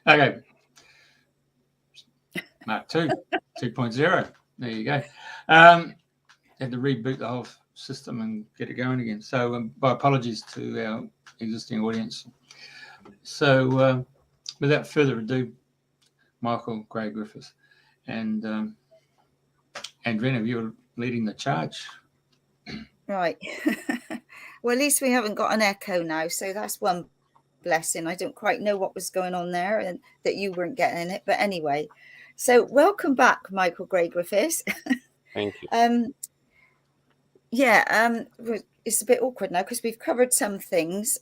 Okay. Mark 2, 2.0. There you go. Had to reboot the whole system and get it going again. So my apologies to our existing audience. So without further ado, Michael Gray Griffith and Andrena, you're leading the charge. Right. Well, at least we haven't got an echo now, so that's one blessing. I don't quite know what was going on there and that you weren't getting it, but anyway. So welcome back, Michael Gray Griffith. Thank you. It's a bit awkward now because we've covered some things.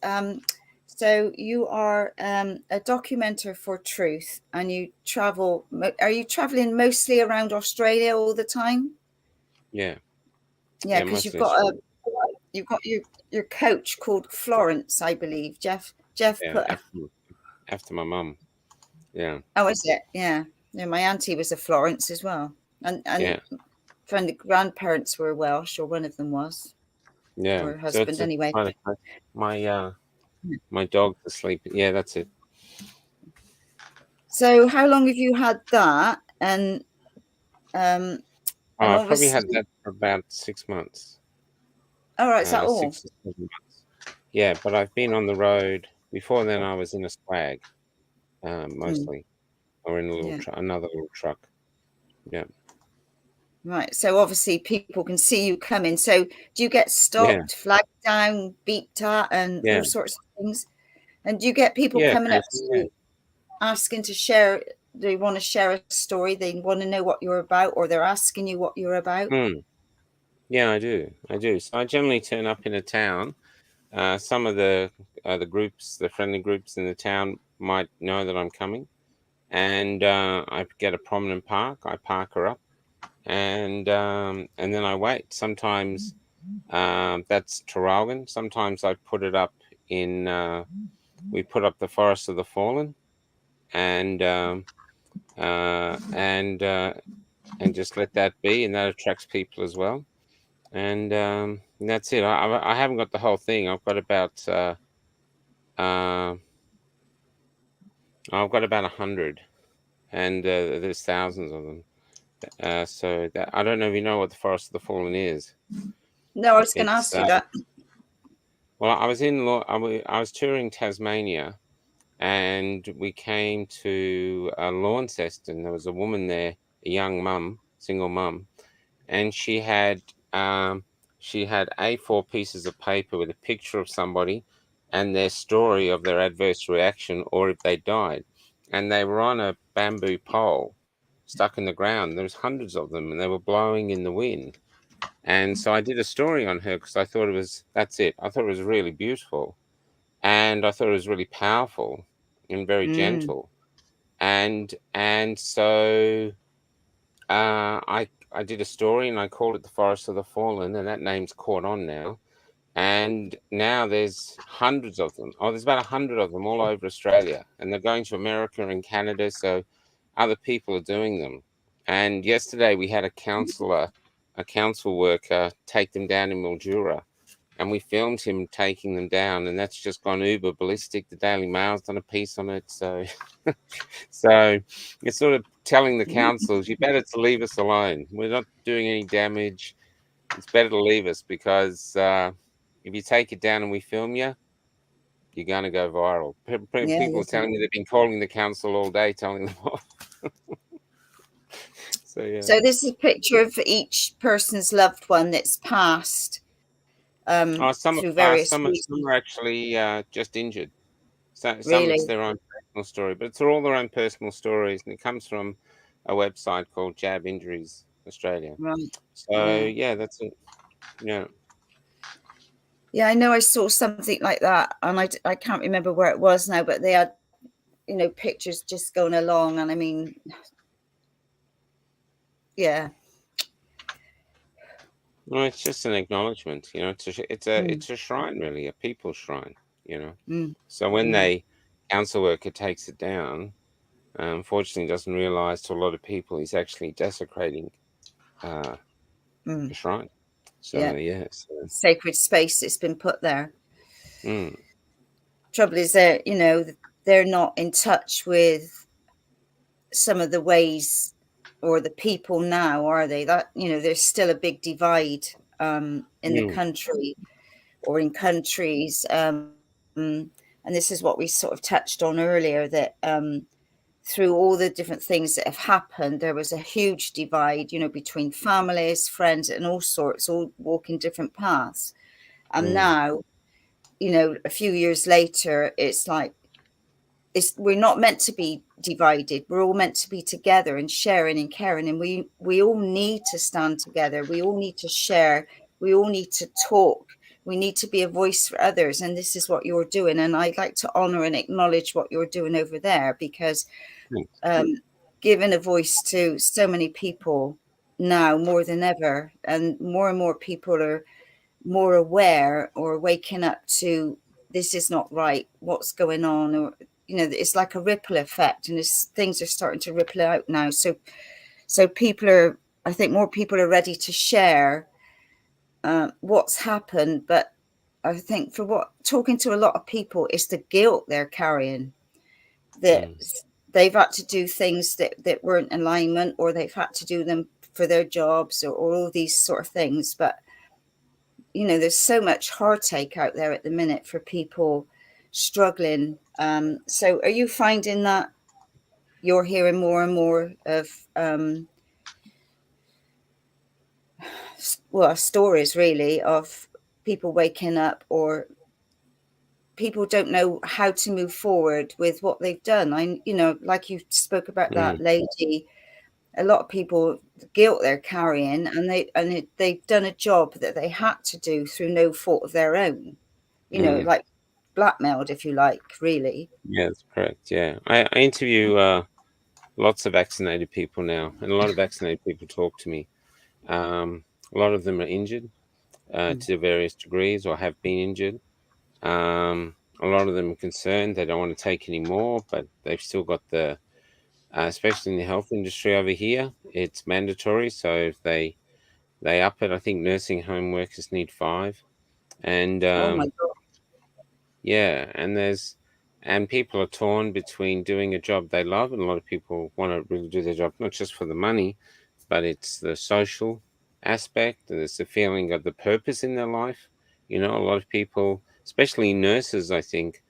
So you are a documenter for Truth, and you travel. Are you traveling mostly around Australia all the time? Yeah. Yeah, because you've got your coach called Florence, I believe. Jeff put after my mum. Yeah. Oh, is it? Yeah. Yeah, my auntie was a Florence as well, and friend the grandparents were Welsh, or one of them was. Yeah. Or her husband, anyway. My dog's asleep. Yeah, that's it. So, how long have you had that? And I probably had that for about 6 months. All right, is that all? 6 or 7 months. Yeah, but I've been on the road. Before then, I was in a swag, mostly, or in another little truck. Yeah. Right. So obviously people can see you coming. So do you get stopped, flagged down, beeped at, and all sorts of things? And do you get people coming up to you asking to share? They want to share a story. They want to know what you're about, or they're asking you what you're about. Yeah, I do. So I generally turn up in a town. Some of the groups, the friendly groups in the town, might know that I'm coming, and I get a prominent park. I park her up, and then I wait. Sometimes that's Traralgon. Sometimes I put it up in. We put up the Forest of the Fallen, and just let that be, and that attracts people as well. And that's it. I haven't got the whole thing. I've got about 100, and there's thousands of them. So that, I don't know if you know what the Forest of the Fallen is. No, I was going to ask you that. Well, I was touring Tasmania, and we came to Launceston. There was a woman there, a young mum, single mum, and she had A4 pieces of paper with a picture of somebody and their story of their adverse reaction, or if they died. And they were on a bamboo pole stuck in the ground. There was hundreds of them, and they were blowing in the wind. And so I did a story on her because I thought it was really beautiful. And I thought it was really powerful and very gentle. And so I did a story, and I called it The Forest of the Fallen, and that name's caught on now. And now there's hundreds of them. Oh, there's about 100 of them all over Australia, and they're going to America and Canada, so other people are doing them. And yesterday we had a council worker take them down in Mildura, and we filmed him taking them down, and that's just gone uber ballistic. The Daily Mail's done a piece on it, so so it's sort of telling the councils, you better to leave us alone. We're not doing any damage. It's better to leave us, because if you take it down and we film you, you're going to go viral. People are telling me they've been calling the council all day, telling them off. So this is a picture of each person's loved one that's passed. Some are actually just injured. Some it's their own personal story, but it's all their own personal stories, and it comes from a website called Jab Injuries Australia. Right. So that's it. Yeah. Yeah, I know I saw something like that, and I can't remember where it was now, but they had, pictures just going along, and I mean, yeah. Well, it's just an acknowledgement, it's a shrine, really, a people's shrine, So when the council worker takes it down, unfortunately doesn't realise to a lot of people he's actually desecrating the shrine. So sacred space that's been put there. Trouble is that they're not in touch with some of the ways or the people now, are they? That, you know, there's still a big divide in the country or in countries. And this is what we sort of touched on earlier, that through all the different things that have happened, there was a huge divide, you know, between families, friends, and all sorts, all walking different paths. And now, you know, a few years later, it's like, we're not meant to be divided. We're all meant to be together and sharing and caring. And we all need to stand together. We all need to share. We all need to talk. We need to be a voice for others. And this is what you're doing. And I'd like to honor and acknowledge what you're doing over there, because giving a voice to so many people now more than ever, and more people are more aware or waking up to, this is not right, what's going on, or, you know, it's like a ripple effect, and things are starting to ripple out now. So people are, I think more people are ready to share what's happened. But I think talking to a lot of people, it's the guilt they're carrying, that they've had to do things that weren't in alignment, or they've had to do them for their jobs, or all these sort of things. But, you know, there's so much heartache out there at the minute for people struggling. So are you finding that you're hearing more and more of stories really of people waking up, or people don't know how to move forward with what they've done? You know, like you spoke about that lady, a lot of people, the guilt they're carrying, and they've done a job that they had to do through no fault of their own, you know, like blackmailed, if you like, really. Yeah, that's correct. Yeah, I interview lots of vaccinated people now, and a lot of vaccinated people talk to me. A lot of them are injured to various degrees, or have been injured. A lot of them are concerned they don't want to take any more, but they've still got the, especially in the health industry over here, it's mandatory. So if they up it, I think nursing home workers need 5, and Oh my God. yeah, and people are torn between doing a job they love, and a lot of people want to really do their job not just for the money, but it's the social aspect, and it's the feeling of the purpose in their life. You know, a lot of people, especially nurses, I think,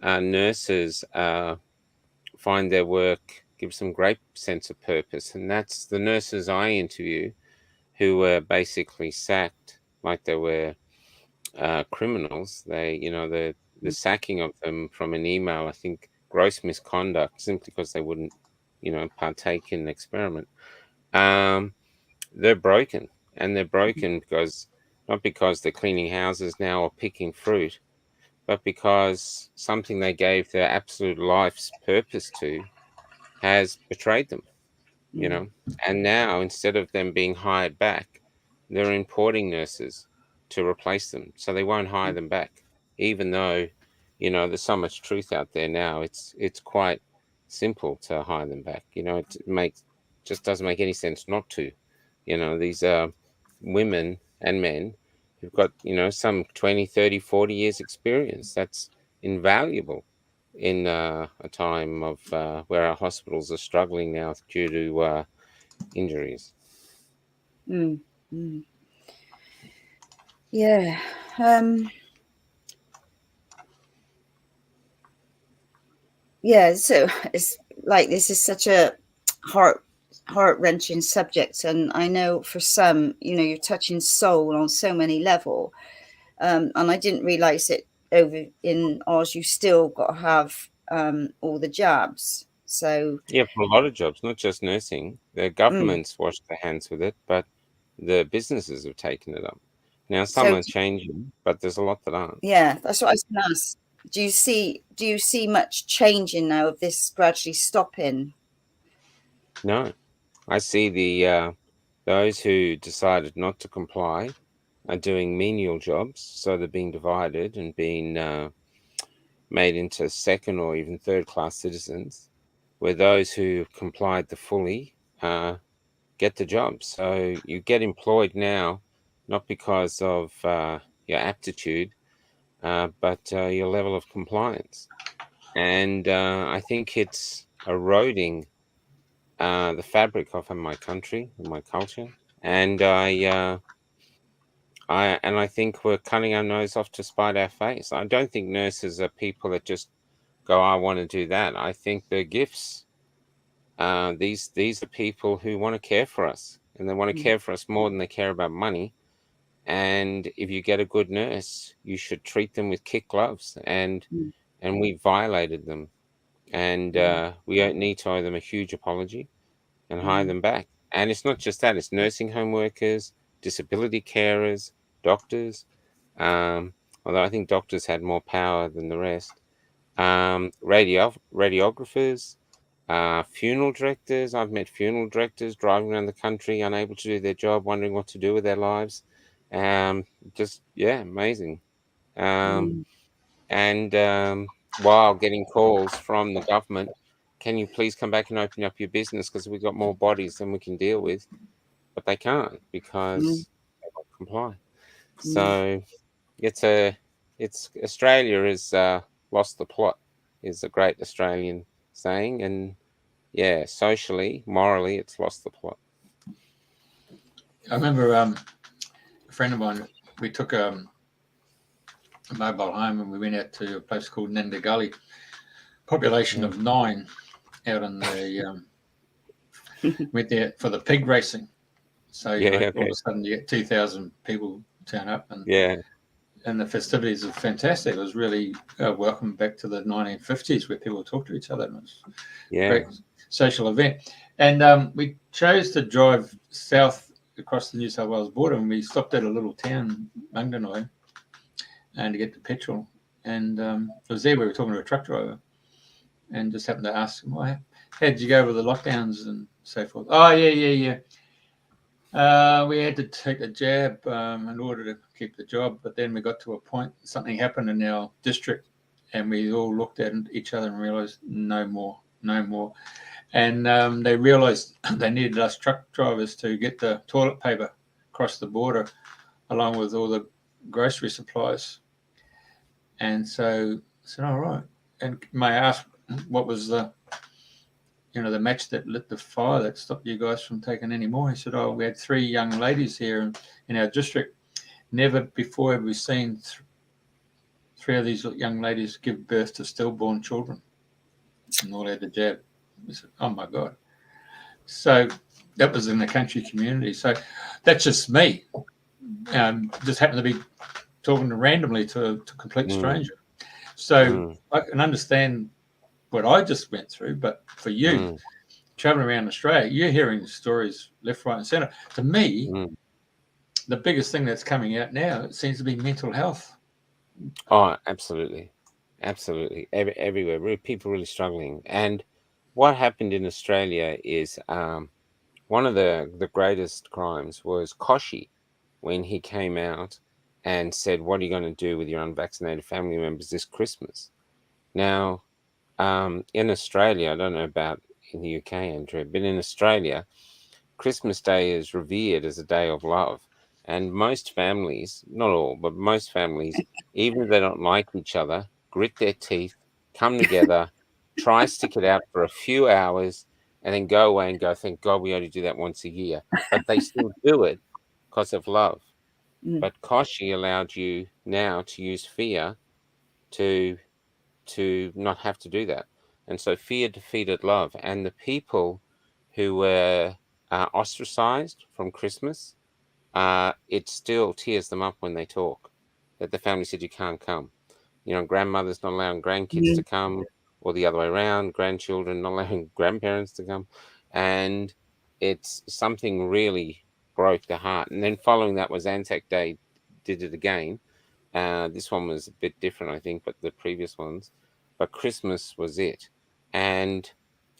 nurses find their work gives them great sense of purpose, and that's the nurses I interview who were basically sacked like they were criminals. They, you know, the sacking of them from an email, I think, gross misconduct, simply because they wouldn't, you know, partake in an experiment. They're broken, and they're broken because, not because they're cleaning houses now or picking fruit, but because something they gave their absolute life's purpose to has betrayed them, you know. And now, instead of them being hired back, they're importing nurses to replace them. So they won't hire them back, even though, you know, there's so much truth out there now. It's quite simple to hire them back. You know, just doesn't make any sense not to. You know, these are women and men who've got, you know, some 20, 30, 40 years experience. That's invaluable in a time of where our hospitals are struggling now due to injuries. Yeah. Yeah, so it's like, this is such a heart-wrenching subject, and I know for some, you know, you're touching soul on so many level, and I didn't realize it over in Oz you still got to have all the jabs. So yeah, for a lot of jobs, not just nursing, the governments wash their hands with it, but the businesses have taken it up. Now some are changing, but there's a lot that aren't. Yeah, that's what I was going to ask. Do you see much changing now of this gradually stopping? No, I see the those who decided not to comply are doing menial jobs, so they're being divided and being made into second or even third class citizens, where those who complied the fully get the job. So you get employed now, not because of your aptitude, but your level of compliance. and I think it's eroding the fabric of my country and my culture, and I think we're cutting our nose off to spite our face. I don't think nurses are people that just go, I want to do that. I think they're gifts. These are people who want to care for us, and they want to care for us more than they care about money. And if you get a good nurse, you should treat them with kid gloves. And we violated them, and we don't need to owe them a huge apology and hire them back. And it's not just that; it's nursing home workers, disability carers, doctors. Although I think doctors had more power than the rest. Radiographers, funeral directors. I've met funeral directors driving around the country, unable to do their job, wondering what to do with their lives. Amazing. While getting calls from the government, can you please come back and open up your business because we've got more bodies than we can deal with? But they can't because they won't comply. So it's Australia has lost the plot, is a great Australian saying, and socially, morally, it's lost the plot. I remember a friend of mine. We took a mobile home and we went out to a place called Nanda Gully, population of 9, out in the went there for the pig racing. So all of a sudden you get 2,000 people turn up, and the festivities are fantastic. It was really welcome back to the 1950s where people talk to each other. And it was a great social event. And we chose to drive south across the New South Wales border, and we stopped at a little town, Mungdanoi, and to get the petrol. And it was there we were talking to a truck driver, and just happened to ask him, well, how did you go with the lockdowns and so forth? Oh, yeah. We had to take a jab in order to keep the job, but then we got to a point, something happened in our district, and we all looked at each other and realised no more. And they realised they needed us truck drivers to get the toilet paper across the border, along with all the grocery supplies. And so I said, all right. And may I ask, what was the match that lit the fire that stopped you guys from taking any more? He said, oh, we had 3 young ladies here in our district. Never before have we seen 3 of these young ladies give birth to stillborn children, and all had the jab. We said, oh my God. So that was in the country community. So that's just me. Just happened to be talking randomly to a complete stranger. So I can understand what I just went through, but for you, traveling around Australia, you're hearing stories left, right, and centre. To me, the biggest thing that's coming out now, it seems to be mental health. Oh, absolutely. Everywhere, people really struggling. And what happened in Australia is one of the greatest crimes was Koshi, when he came out and said, what are you going to do with your unvaccinated family members this Christmas? Now, in Australia, I don't know about in the UK, Andrea, but in Australia, Christmas Day is revered as a day of love. And most families, not all, but most families, even if they don't like each other, grit their teeth, come together, try stick it out for a few hours, and then go away and go, thank God we only do that once a year. But they still do it because of love. But Koshi allowed you now to use fear to not have to do that. And so fear defeated love. And the people who were ostracized from Christmas, it still tears them up when they talk, that the family said you can't come. Grandmothers not allowing grandkids to come, or the other way around, grandchildren not allowing grandparents to come. And it's something really broke the heart. And then following that was Anzac Day, did it again. This one was a bit different, I think, but the previous ones. But Christmas was it. And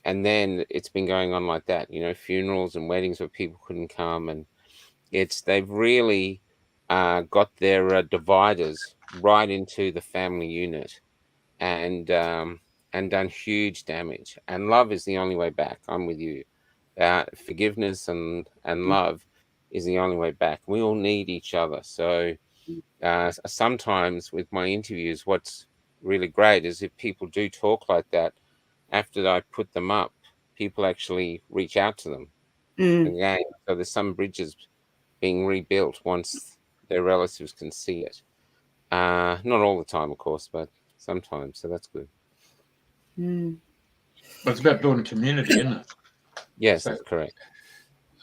then it's been going on like that, funerals and weddings where people couldn't come. And they've really got their dividers right into the family unit and done huge damage. And love is the only way back. I'm with you. Forgiveness and love is the only way back. We all need each other. So sometimes with my interviews, what's really great is if people do talk like that, after I put them up, people actually reach out to them again. So there's some bridges being rebuilt once their relatives can see it. Not all the time, of course, but sometimes. So that's good. But it's about building community, isn't it? Yes, that's correct.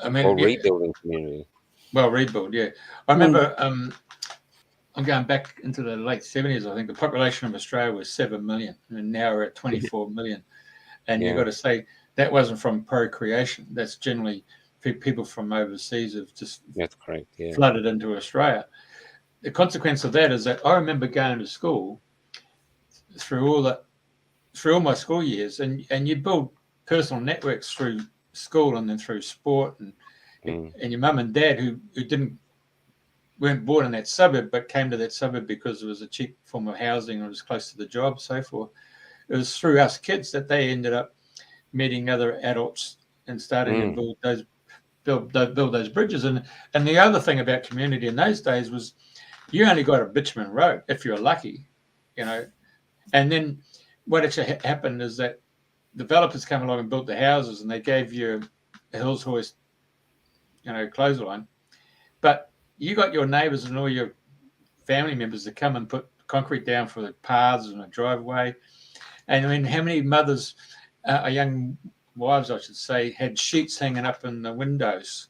I mean, or rebuilding community. Well, rebuild, yeah. I remember I'm going back into the late 70s, I think the population of Australia was 7 million, and now we're at 24 million. And you've got to say that wasn't from procreation. That's generally people from overseas have just flooded into Australia. The consequence of that is that I remember going to school through all my school years, and you build personal networks through school and then through sport, and your mum and dad who weren't born in that suburb but came to that suburb because it was a cheap form of housing and it was close to the job, so forth. It was through us kids that they ended up meeting other adults and starting to build those bridges. And the other thing about community in those days was you only got a bitumen road if you're lucky, And then what actually happened is that developers came along and built the houses, and they gave you a Hills Hoist, clothesline. But you got your neighbours and all your family members to come and put concrete down for the paths and the driveway. And I mean, how many mothers, young wives, I should say, had sheets hanging up in the windows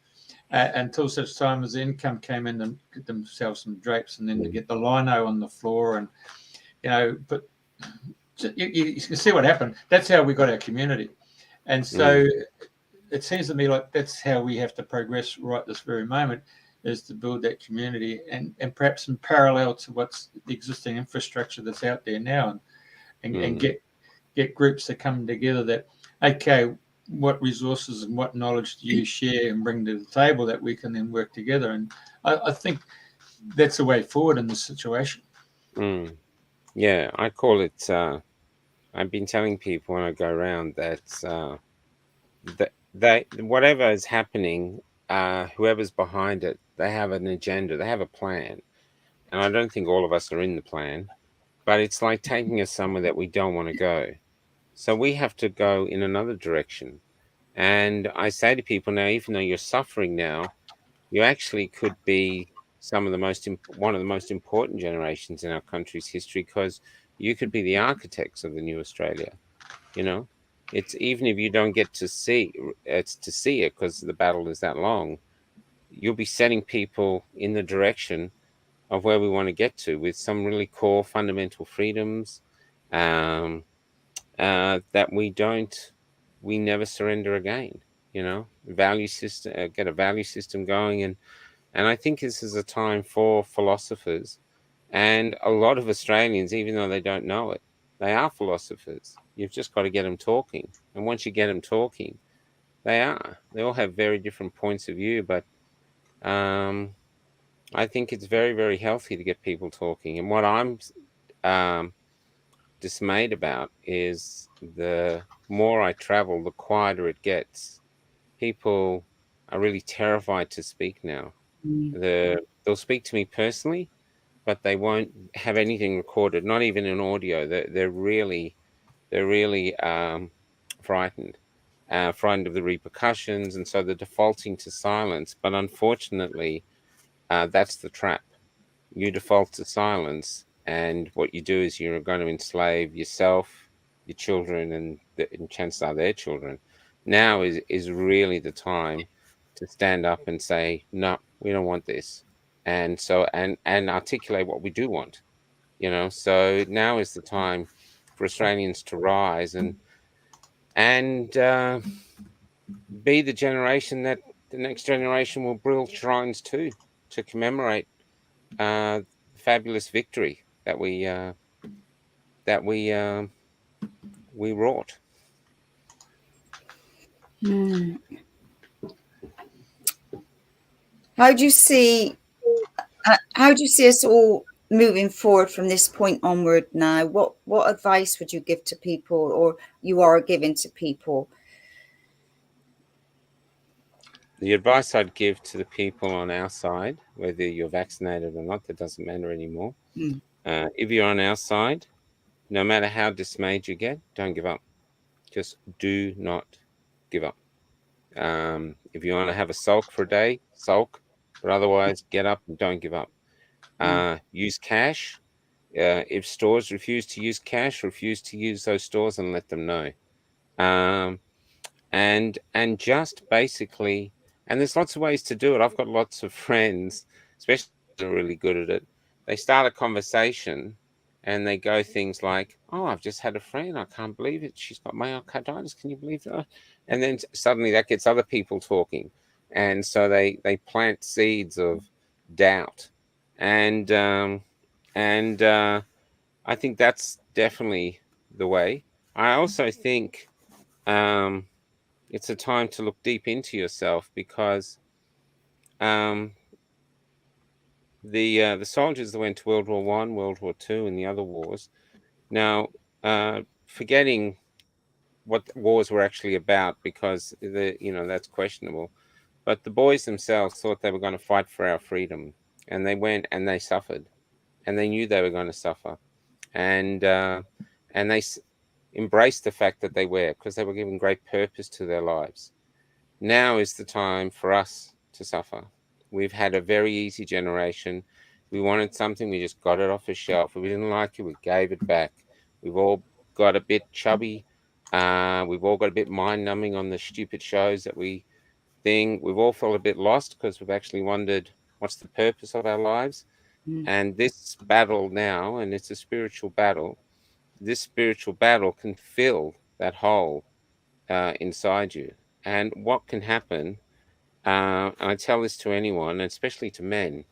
until such time as the income came in and get themselves some drapes, and then to get the lino on the floor, and but you can see what happened. That's how we got our community, and so it seems to me like that's how we have to progress right this very moment, is to build that community, and perhaps in parallel to what's the existing infrastructure that's out there now, and get groups that come together that, okay, what resources and what knowledge do you share and bring to the table that we can then work together. And I think that's the way forward in this situation. Yeah, I call it, I've been telling people when I go around that whatever is happening, whoever's behind it, they have an agenda, they have a plan. And I don't think all of us are in the plan, but it's like taking us somewhere that we don't want to go. So we have to go in another direction. And I say to people now, even though you're suffering now, you actually could be one of the most important generations in our country's history, because you could be the architects of the new Australia. It's, even if you don't get to see it because the battle is that long, you'll be setting people in the direction of where we want to get to, with some really core fundamental freedoms that we never surrender again. Value system, get a value system going, and I think this is a time for philosophers, and a lot of Australians, even though they don't know it, they are philosophers. You've just got to get them talking, and once you get them talking, they all have very different points of view, but I think it's very, very healthy to get people talking. And what I'm dismayed about is the more I travel, the quieter it gets. People are really terrified to speak now. They'll speak to me personally, but they won't have anything recorded, not even in audio. They're really frightened of the repercussions, and so they're defaulting to silence. But unfortunately, that's the trap. You default to silence, and what you do is you're going to enslave yourself, your children, and chances are their children. Now is really the time to stand up and say, no, we don't want this, and so and articulate what we do want. So now is the time for Australians to rise and be the generation that the next generation will build shrines to commemorate fabulous victory that we wrought. How do you see us all moving forward from this point onward now? What advice would you give to people, or you are giving to people? The advice I'd give to the people on our side, whether you're vaccinated or not, that doesn't matter anymore. If you're on our side, no matter how dismayed you get, don't give up. Just do not give up. If you want to have a sulk for a day, sulk, but otherwise get up and don't give up. Use cash. If stores refuse to use cash, refuse to use those stores and let them know. And just basically, and there's lots of ways to do it. I've got lots of friends, especially who are really good at it. They start a conversation and they go things like, "Oh, I've just had a friend. I can't believe it. She's got myocarditis. Can you believe that?" And then suddenly that gets other people talking, and so they plant seeds of doubt, and I think that's definitely the way. I also think it's a time to look deep into yourself, because the soldiers that went to World War I, World War II, and the other wars. Now, forgetting what the wars were actually about, because that's questionable. But the boys themselves thought they were going to fight for our freedom, and they went and they suffered, and they knew they were going to suffer, and they embraced the fact that they were, because they were given great purpose to their lives. Now is the time for us to suffer. We've had a very easy generation. We wanted something, we just got it off a shelf. If we didn't like it, we gave it back. We've all got a bit chubby. We've all got a bit mind-numbing on the stupid shows that we think. We've all felt a bit lost because we've actually wondered, what's the purpose of our lives? And this battle now, and it's a spiritual battle, this spiritual battle can fill that hole inside you. And what can happen, and I tell this to anyone, especially to men,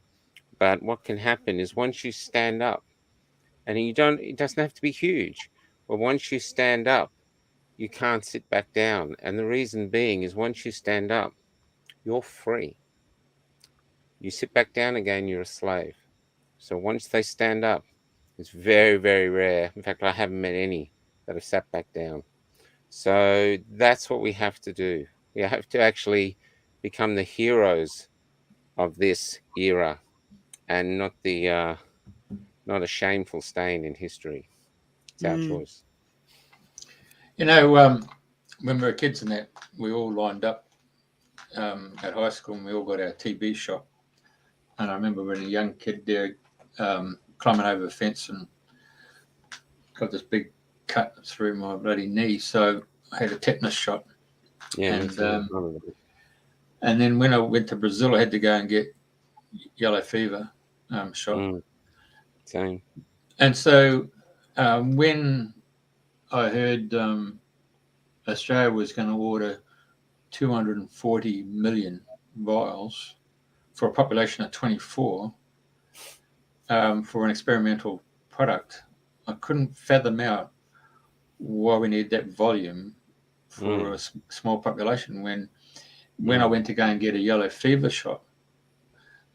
but what can happen is once you stand up, and it doesn't have to be huge, but once you stand up, you can't sit back down. And the reason being is once you stand up, you're free. You sit back down again, you're a slave. So once they stand up, it's very, very rare. In fact, I haven't met any that have sat back down. So that's what we have to do. We have to actually become the heroes of this era, and not a shameful stain in history. It's our choice. When we were kids and that, we all lined up at high school, and we all got our TB shot. And I remember when a young kid there climbing over a fence and got this big cut through my bloody knee. So I had a tetanus shot. Yeah. And then when I went to Brazil, I had to go and get yellow fever shot. Same. And so when I heard Australia was going to order 240 million vials for a population of 24 for an experimental product, I couldn't fathom out why we need that volume for a small population. When I went to go and get a yellow fever shot,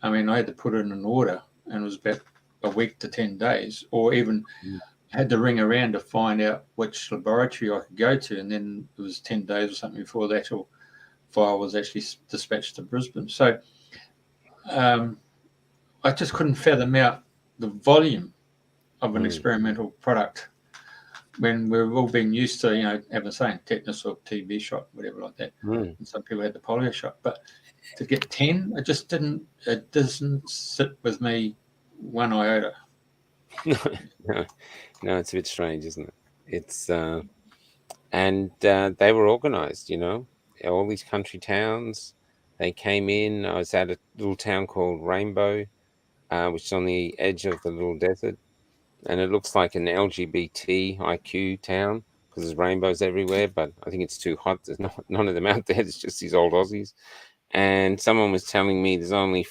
I mean, I had to put in an order, and it was about a week to 10 days, or even had to ring around to find out which laboratory I could go to, and then it was 10 days or something before the actual file was actually dispatched to Brisbane. So I just couldn't fathom out the volume of an experimental product when we've all been used to, having saying tetanus or TB shot, whatever like that. And some people had the polio shot, but to get 10, it doesn't sit with me one iota. No, it's a bit strange, isn't it? It's and they were organized, all these country towns. They came in. I was at a little town called Rainbow, which is on the edge of the little desert, and it looks like an LGBTIQ town because there's rainbows everywhere. But I think it's too hot. There's none of them out there. It's just these old Aussies. And someone was telling me there's only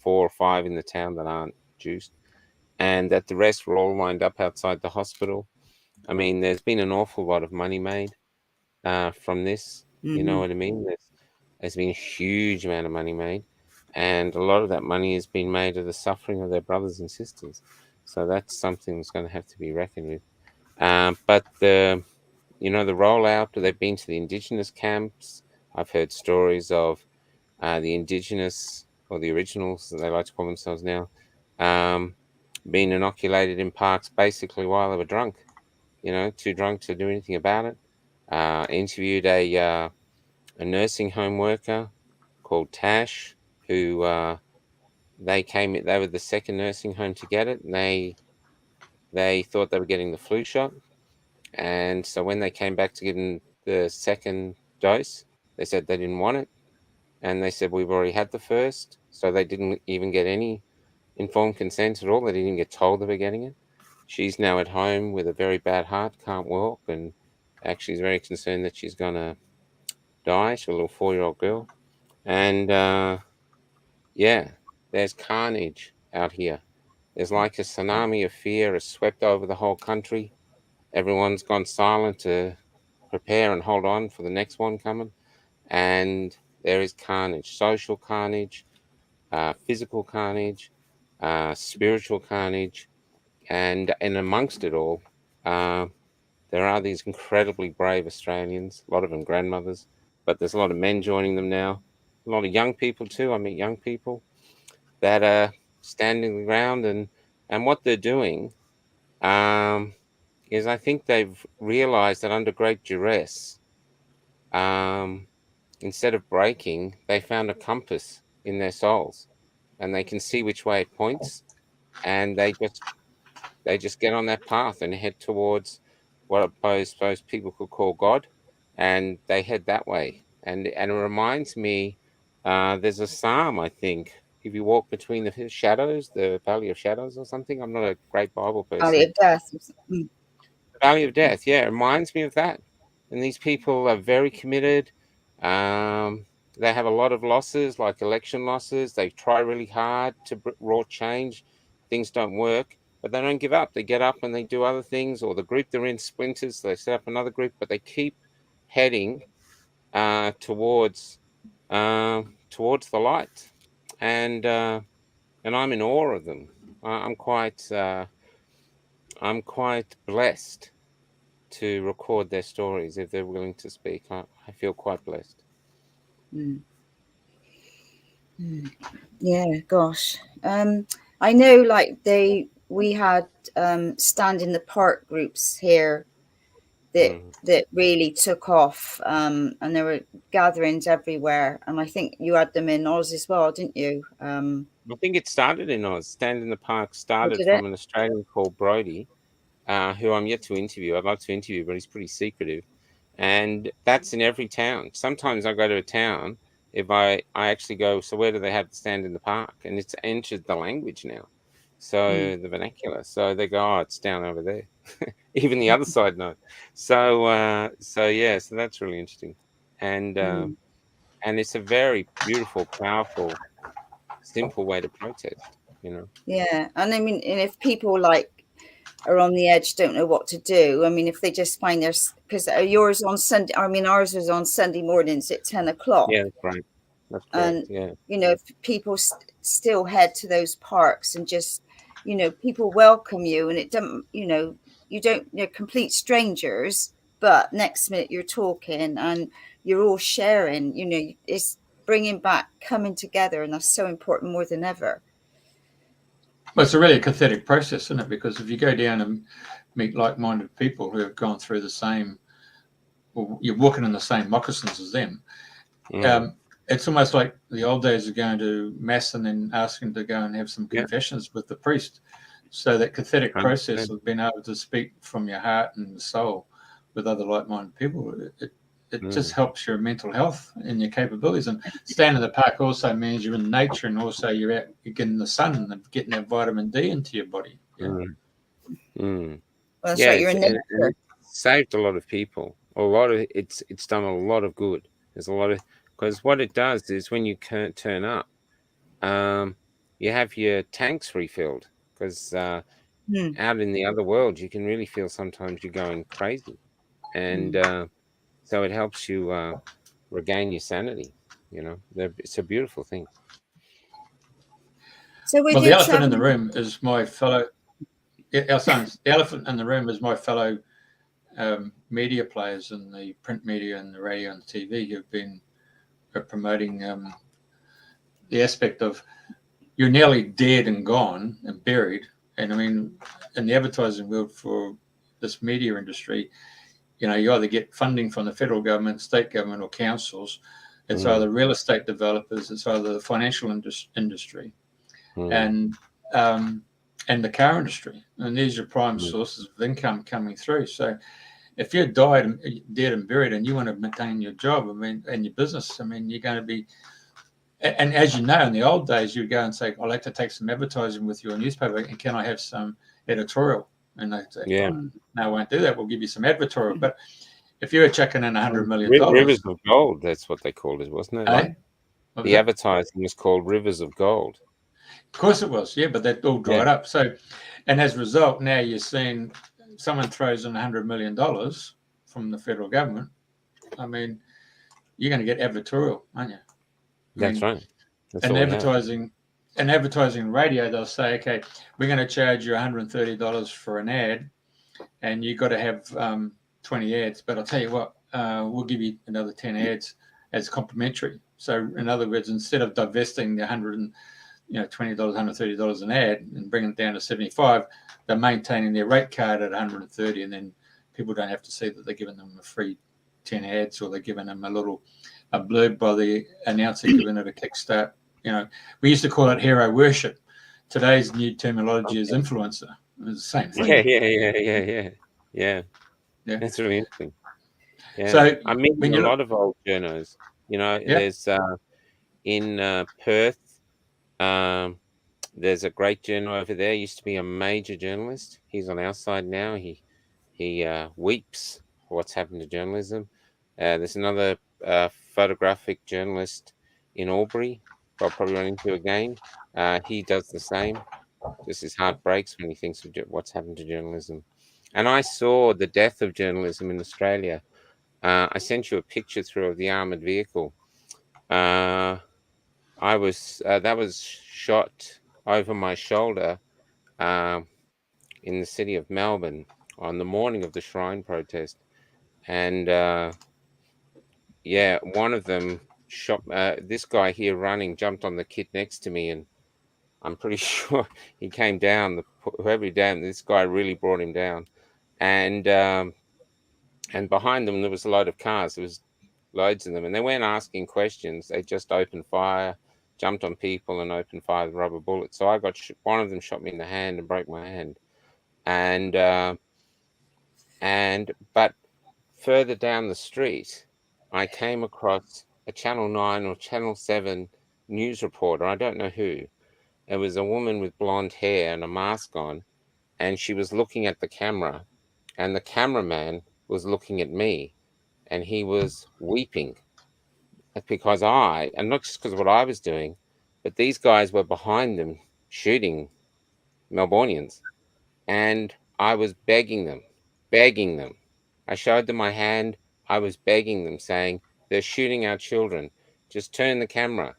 4 or 5 in the town that aren't juiced, and that the rest were all lined up outside the hospital. I mean, there's been an awful lot of money made from this. You know what I mean? There's been a huge amount of money made, and a lot of that money has been made of the suffering of their brothers and sisters. So that's something that's going to have to be reckoned with. But the rollout, they've been to the Indigenous camps. I've heard stories of the Indigenous, or the originals, as they like to call themselves now, being inoculated in parks basically while they were drunk. too drunk to do anything about it. Interviewed a nursing home worker called Tash, who they were the second nursing home to get it, and they thought they were getting the flu shot. And so when they came back to get the second dose, they said they didn't want it. And they said, we've already had the first. So they didn't even get any informed consent at all. They didn't even get told they were getting it. She's now at home with a very bad heart, can't walk, and actually is very concerned that she's going to die. She's a little 4-year-old girl. And there's carnage out here. There's like a tsunami of fear has swept over the whole country. Everyone's gone silent to prepare and hold on for the next one coming. And there is carnage, social carnage, physical carnage, spiritual carnage. And amongst it all, there are these incredibly brave Australians, a lot of them grandmothers, but there's a lot of men joining them now. A lot of young people too. I meet young people that are standing the ground, and what they're doing is I think they've realized that under great duress, instead of breaking, they found a compass in their souls, and they can see which way it points, and they just get on that path and head towards what I suppose people could call God, and they head that way. And it reminds me, there's a psalm, I think, if you walk between the shadows, the valley of shadows or something. I'm not a great Bible person. Valley of death. The valley of death, yeah, it reminds me of that. And these people are very committed. They have a lot of losses, like election losses. They try really hard to wrought change. Things don't work, but they don't give up. They get up and they do other things, or the group they're in splinters. So they set up another group, but they keep heading towards the light. And I'm in awe of them. I'm quite blessed to record their stories if they're willing to speak. I feel quite blessed. Yeah, gosh. I know, like we had stand in the park groups here that really took off, and there were gatherings everywhere. And I think you had them in Oz as well, didn't you? I think it started in Oz. Stand in the Park started from an Australian called Brody, who I'm yet to interview. I'd like to interview, but he's pretty secretive. And that's in every town. Sometimes I go to a town, if I actually go, so where do they have the Stand in the Park? And it's entered the language now. So the vernacular. So they go, oh, it's down over there. Even the other side knows. So that's really interesting. And it's a very beautiful, powerful, simple way to protest, Yeah. And I mean, and if people are on the edge, don't know what to do. I mean, if they just find because yours on Sunday, I mean, ours was on Sunday mornings at 10 o'clock. Yeah, that's right. That's correct. And, if people still head to those parks and just, people welcome you, and it doesn't, you're complete strangers, but next minute you're talking and you're all sharing, it's bringing back coming together. And that's so important more than ever. Well, it's a really cathartic process, isn't it? Because if you go down and meet like-minded people who have gone through the same, or you're walking in the same moccasins as them, it's almost like the old days of going to mass and then asking to go and have some confessions with the priest. So that cathartic process of being able to speak from your heart and soul with other like-minded people, it just helps your mental health and your capabilities. And staying in the park also means you're in nature, and also you're getting the sun and getting that vitamin D into your body. Well, that's right. You're in nature. It saved a lot of people. It's done a lot of good. There's a lot of, because what it does is when you turn up, you have your tanks refilled, because out in the other world you can really feel sometimes you're going crazy, and so it helps you regain your sanity. It's a beautiful thing. So the elephant in the room is my fellow. The elephant in the room is my fellow media players in the print media and the radio and TV who've been promoting the aspect of you're nearly dead and gone and buried. And I mean, in the advertising world for this media industry, you know, you either get funding from the federal government, state government, or councils. It's either real estate developers, it's either the financial industry, and the car industry, and these are prime sources of income coming through. So if you're dead and buried, and you want to maintain your job, I mean, and your business, I mean, you're going to be. And as you know, in the old days, you'd go and say, "I'd like to take some advertising with your newspaper, and can I have some editorial?" And they'd say, "No, I won't do that. We'll give you some editorial." But if you were chucking in $100 million, Rivers of Gold, that's what they called it, wasn't it? Like, the advertising was called Rivers of Gold. Of course it was, yeah, but that all dried up. So, and as a result, now you're seeing someone throws in $100 million from the federal government. I mean, you're going to get advertorial, aren't you? That's right. That's and advertising radio, they'll say, okay, we're going to charge you $130 for an ad, and you've got to have 20 ads. But I'll tell you what, we'll give you another 10 ads as complimentary. So in other words, instead of divesting the $20, $130 an ad and bringing it down to 75, they're maintaining their rate card at 130, and then people don't have to see that they're giving them a free 10 ads, or they're giving them a blurb by the announcer giving it a kickstart. You know, we used to call it hero worship. Today's new terminology is influencer. It's the same thing. Yeah. That's really interesting. Yeah. So I mean, a lot of old journos. You know, there's in Perth. There's a great journo over there. Used to be a major journalist. He's on our side now. He weeps for what's happened to journalism. There's another photographic journalist in Albury. I'll probably run into again. He does the same. Just his heart breaks when he thinks of what's happened to journalism. And I saw the death of journalism in Australia. I sent you a picture through of the armored vehicle. That was shot over my shoulder in the city of Melbourne on the morning of the Shrine protest. And one of them shot this guy here running, jumped on the kid next to me, and I'm pretty sure he came down. Whoever he down, this guy really brought him down. And behind them there was a load of cars. There was loads of them, and they weren't asking questions. They just opened fire, jumped on people, and opened fire with rubber bullets. So I got one of them shot me in the hand and broke my hand. But further down the street, I came across a Channel 9 or Channel 7 news reporter. I don't know who. It was a woman with blonde hair and a mask on, and she was looking at the camera, and the cameraman was looking at me, and he was weeping because and not just because of what I was doing, but these guys were behind them shooting Melbournians, and I was begging them. I showed them my hand. I was begging them, saying, they're shooting our children. Just turn the camera.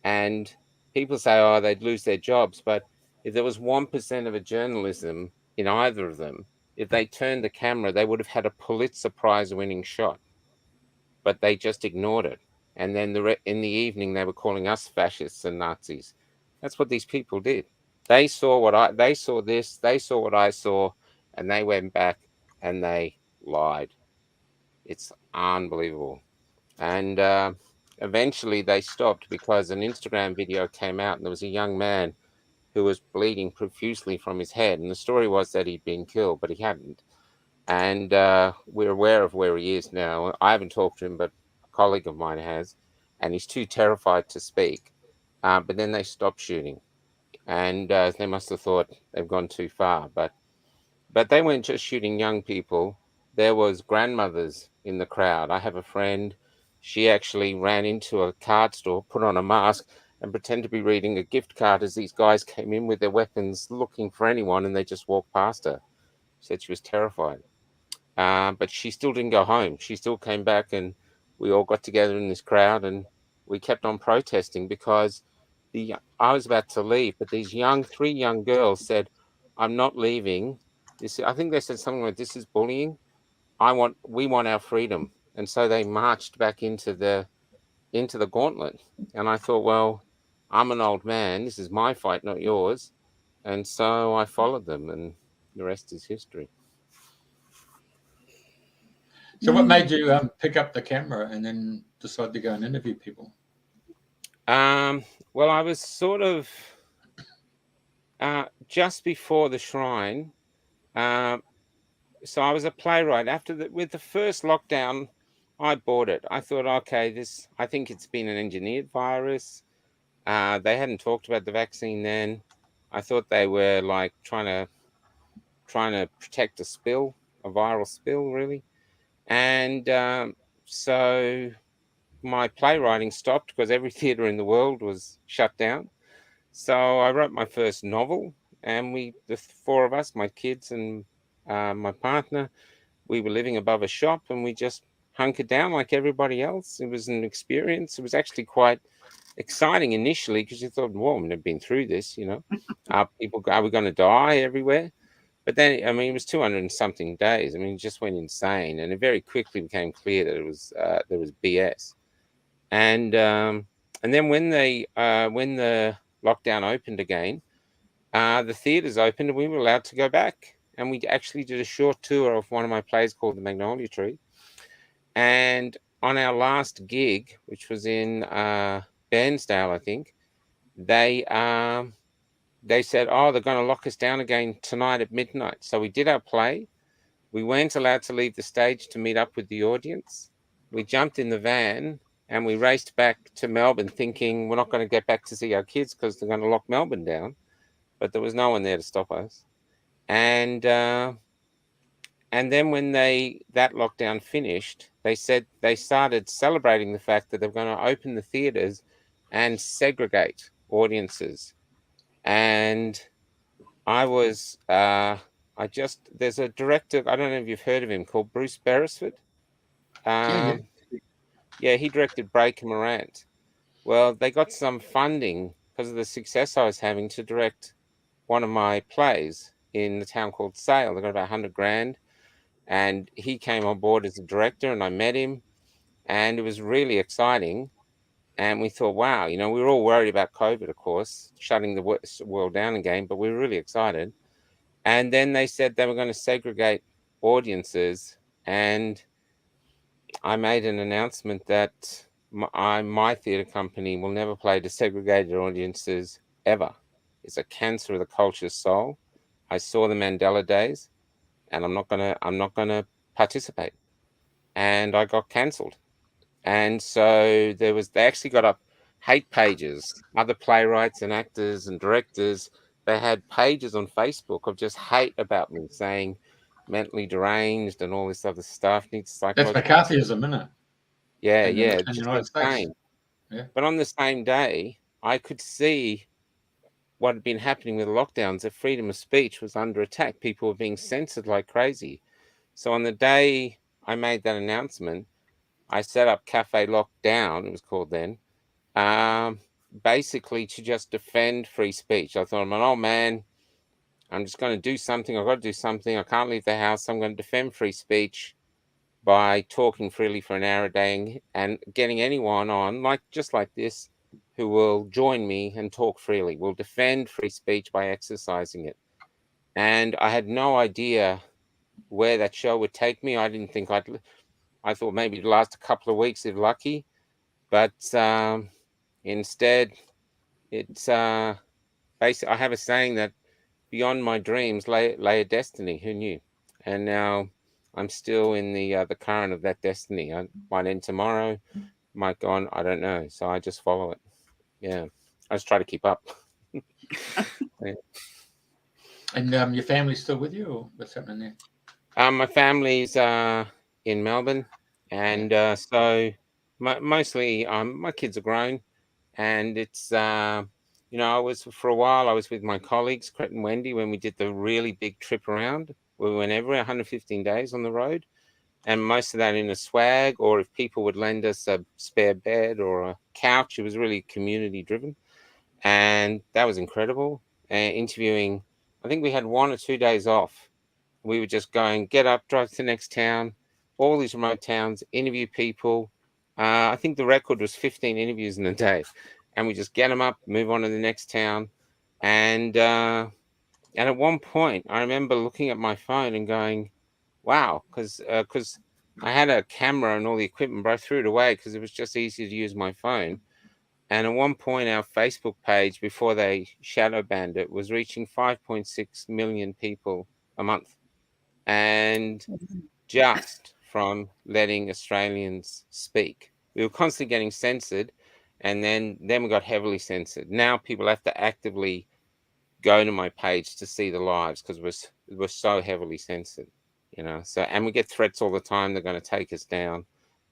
And people say, oh, they'd lose their jobs. But if there was 1% of a journalism in either of them, if they turned the camera, they would have had a Pulitzer Prize winning shot. But they just ignored it. And then in the evening, they were calling us fascists and Nazis. That's what these people did. They saw what I saw, and they went back and they lied. It's unbelievable. And eventually they stopped because an Instagram video came out, and there was a young man who was bleeding profusely from his head. And the story was that he'd been killed, but he hadn't. And we're aware of where he is now. I haven't talked to him, but a colleague of mine has. And he's too terrified to speak. But then they stopped shooting. And they must have thought they've gone too far. But they weren't just shooting young people. There was grandmothers in the crowd. I have a friend. She actually ran into a card store, put on a mask, and pretended to be reading a gift card as these guys came in with their weapons looking for anyone, and they just walked past her. She said she was terrified. But she still didn't go home. She still came back, and we all got together in this crowd, and we kept on protesting because I was about to leave, but these three young girls said, I'm not leaving. I think they said something like, this is bullying. We want our freedom. And so they marched back into the gauntlet. And I thought, well, I'm an old man. This is my fight, not yours. And so I followed them, and the rest is history. So what made you pick up the camera and then decide to go and interview people? Well, I was sort of just before the shrine. So I was a playwright. With the first lockdown, I bought it. I thought, okay, I think it's been an engineered virus. They hadn't talked about the vaccine then. I thought they were like trying to protect a viral spill, really. And so my playwriting stopped because every theatre in the world was shut down. So I wrote my first novel, and the four of us, my kids and my partner, we were living above a shop, and we just hunkered down like everybody else. It was an experience. It was actually quite exciting initially because you thought, "Whoa, I've never been through this." Are we going to die everywhere? But then, I mean, it was 200 and something days. I mean, it just went insane, and it very quickly became clear that it was there was BS. And then when the lockdown opened again, the theatres opened, and we were allowed to go back. And we actually did a short tour of one of my plays called The Magnolia Tree. And on our last gig, which was in Bairnsdale, I think, they said, "Oh, they're going to lock us down again tonight at midnight." So we did our play. We weren't allowed to leave the stage to meet up with the audience. We jumped in the van and we raced back to Melbourne thinking we're not going to get back to see our kids because they're going to lock Melbourne down. But there was no one there to stop us. And then when that lockdown finished, they said they started celebrating the fact that they're going to open the theatres and segregate audiences. And I was, there's a director, I don't know if you've heard of him, called Bruce Beresford. Yeah, he directed Breaker Morant. Well, they got some funding because of the success I was having to direct one of my plays in the town called Sale. They got about 100 grand. And he came on board as a director, and I met him, and it was really exciting. And we thought, wow, we were all worried about COVID, of course, shutting the world down again, but we were really excited. And then they said they were going to segregate audiences, and I made an announcement that my theatre company will never play to segregated audiences ever. It's a cancer of the culture's soul. I saw the Mandela Days, and I'm not gonna participate. And I got cancelled. And so they actually got up hate pages, other playwrights and actors and directors. They had pages on Facebook of just hate about me, saying mentally deranged and all this other stuff. That's McCarthyism, isn't it? Yeah, in yeah. The United States. Yeah. But on the same day, I could see what had been happening with lockdowns, that freedom of speech was under attack. People were being censored like crazy. So on the day I made that announcement, I set up Cafe Lockdown, it was called then, basically to just defend free speech. I thought, I'm an old man. I'm just going to do something. I've got to do something. I can't leave the house. I'm going to defend free speech by talking freely for an hour a day and getting anyone on, just like this, who will join me and talk freely. We'll defend free speech by exercising it. And I had no idea where that show would take me. I didn't think I thought maybe it'd last a couple of weeks if lucky. But instead, it's basically, I have a saying that beyond my dreams lay a destiny. Who knew? And now I'm still in the current of that destiny. I might end tomorrow, might go on. I don't know. So I just follow it. Yeah, I just try to keep up. Yeah. And your family's still with you, or what's happening there? My family's in Melbourne, and so mostly my kids are grown, and it's I was for a while I was with my colleagues Cret and Wendy when we did the really big trip around. We went every 115 days on the road, and most of that in a swag, or if people would lend us a spare bed or a couch. It was really community driven, and that was incredible. Interviewing, I think we had 1 or 2 days off. We would just go and get up, drive to the next town, all these remote towns, interview people. I think the record was 15 interviews in a day, and we just get them up, move on to the next town. And at one point, I remember looking at my phone and going, wow, because I had a camera and all the equipment, but I threw it away because it was just easier to use my phone. And at one point, our Facebook page, before they shadow banned it, was reaching 5.6 million people a month. And just from letting Australians speak. We were constantly getting censored, and then we got heavily censored. Now people have to actively go to my page to see the lives because we're so heavily censored, you know. So, and we get threats all the time, they're going to take us down.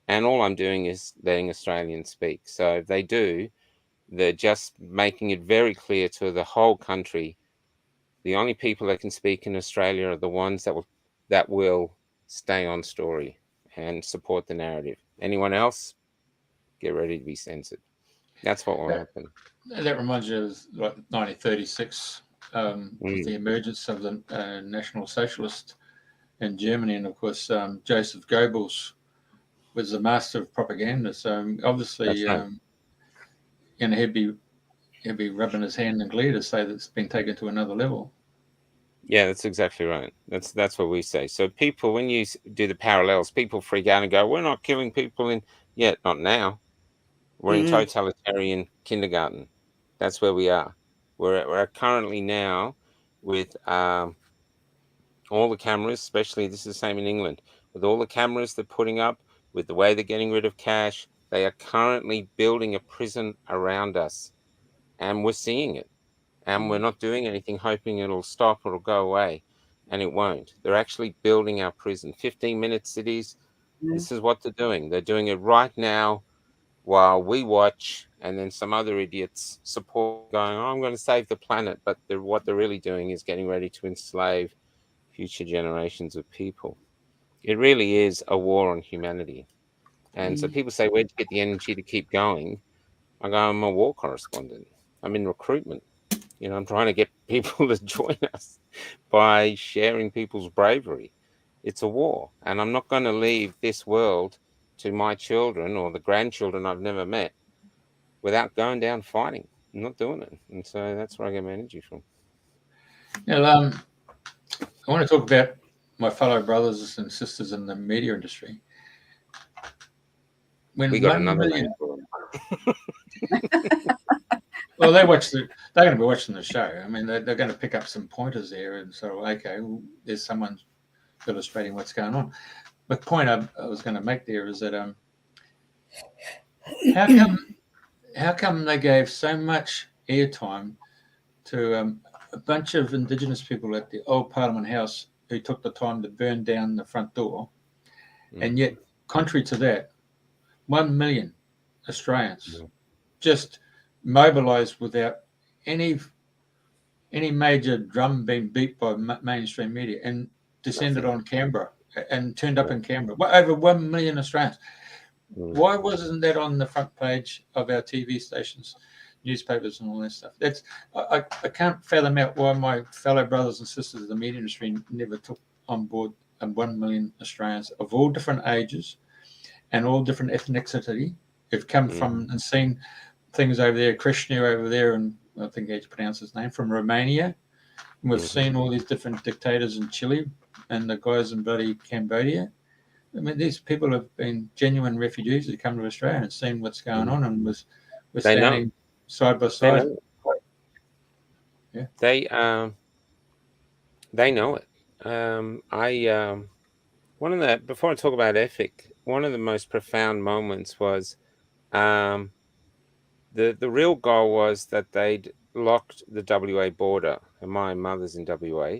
And all I'm doing is letting Australians speak. So if they do, they're just making it very clear to the whole country, the only people that can speak in Australia are the ones that will stay on story and support the narrative. Anyone else, get ready to be censored. That's what will happen. That reminds you of like 1936, with the emergence of the National Socialist in Germany, and of course Joseph Goebbels was the master of propaganda. So obviously, Right. You know, he'd be rubbing his hand in glee to say that it's been taken to another level. Yeah, that's exactly right. That's what we say. So people, when you do the parallels, people freak out and go, "We're not killing people in yet, not now. We're in totalitarian kindergarten." That's where we are. We're currently now with all the cameras, especially this is the same in England, with all the cameras they're putting up, with the way they're getting rid of cash, they are currently building a prison around us, and we're seeing it. And we're not doing anything hoping it'll stop or it'll go away, and it won't. They're actually building our prison. 15-minute cities, this is what they're doing. They're doing it right now while we watch, and then some other idiots support going, "Oh, I'm going to save the planet," but what they're really doing is getting ready to enslave future generations of people. It really is a war on humanity. And so people say, "Where'd you get the energy to keep going?" I go, "I'm a war correspondent. I'm in recruitment. You know, I'm trying to get people to join us by sharing people's bravery. It's a war, and I'm not going to leave this world to my children or the grandchildren I've never met without going down fighting. I'm not doing it." And so that's where I get my energy from. Now, I want to talk about my fellow brothers and sisters in the media industry. When We got another name for them. Well, they're going to be watching the show. I mean, they're going to pick up some pointers there and sort of, okay, well, there's someone illustrating what's going on. The point I was going to make there is that how come they gave so much airtime to a bunch of Indigenous people at the old Parliament House who took the time to burn down the front door, and yet, contrary to that, 1 million Australians just mobilised without any major drum being beat by mainstream media and descended on Canberra and turned up in Canberra. Over 1 million Australians. Why wasn't that on the front page of our TV stations, newspapers, and all that stuff? That's I can't fathom out why my fellow brothers and sisters in the media industry never took on board 1 million Australians of all different ages and all different ethnicity who've come from and seen things over there. Krishna over there, and I think how you pronounce his name, from Romania. And we've seen all these different dictators in Chile and the guys in bloody Cambodia. I mean, these people have been genuine refugees who come to Australia and seen what's going on, and we're standing side by side. They know it. One of the, before I talk about ethic, one of the most profound moments was the real goal was that they'd locked the WA border, and my mother's in WA,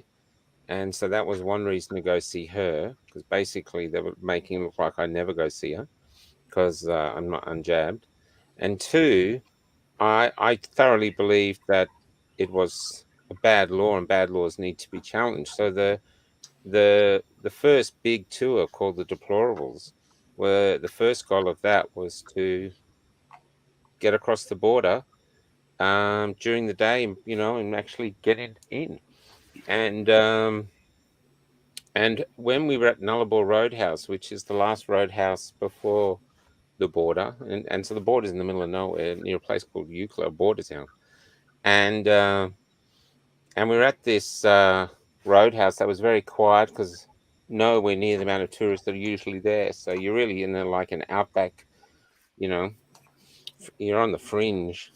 and so that was one reason to go see her, because basically they were making it look like I never go see her because I'm not unjabbed, and two, I thoroughly believed that it was a bad law and bad laws need to be challenged. So the first big tour called the Deplorables, where the first goal of that was to get across the border during the day, you know, and actually get in. And when we were at Nullarbor Roadhouse, which is the last roadhouse before the border, and so the border's in the middle of nowhere near a place called Eucla, border town, and we were at this roadhouse that was very quiet because nowhere near the amount of tourists that are usually there. So you're really in like an outback, you know, you're on the fringe,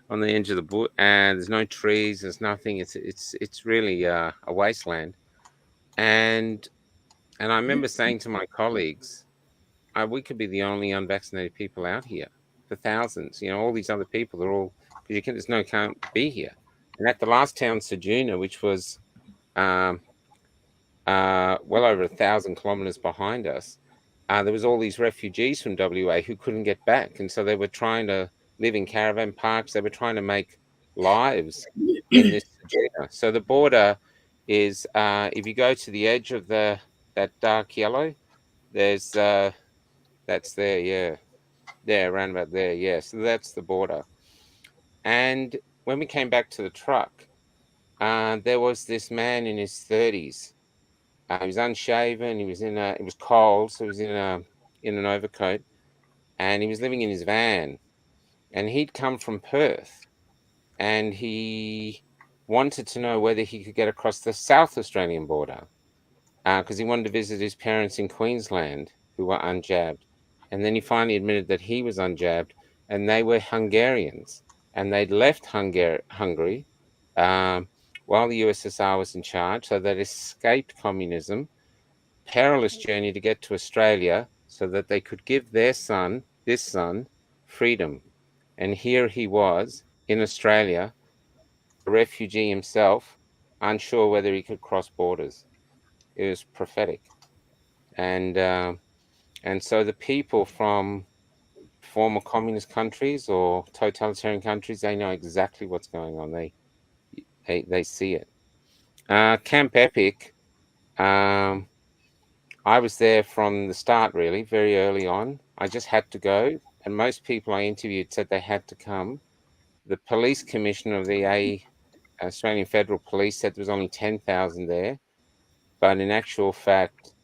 on the edge of the bush, and there's no trees, there's nothing. It's really a wasteland. And I remember saying to my colleagues, we could be the only unvaccinated people out here for thousands. You know, all these other people are all, because there's no can't be here. And at the last town, Sejuna, which was well over 1,000 kilometers behind us, there was all these refugees from WA who couldn't get back, and so they were trying to live in caravan parks. They were trying to make lives in this Sejuna. So the border is, if you go to the edge of that dark yellow, there's that's there, yeah. There, around about there, yeah. So that's the border. And when we came back to the truck, there was this man in his 30s. He was unshaven. He was it was cold, so he was in an overcoat, and he was living in his van. And he'd come from Perth, and he wanted to know whether he could get across the South Australian border, because he wanted to visit his parents in Queensland who were unjabbed. And then he finally admitted that he was unjabbed, and they were Hungarians, and they'd left Hungary while the USSR was in charge, so they'd escaped communism, perilous journey to get to Australia so that they could give this son, freedom. And here he was in Australia, a refugee himself, unsure whether he could cross borders. It was prophetic. And so the people from former communist countries or totalitarian countries, they know exactly what's going on. They see it. Camp Epic, I was there from the start, really, very early on. I just had to go, and most people I interviewed said they had to come. The police commissioner of the Australian Federal Police said there was only 10,000 there, but in actual fact,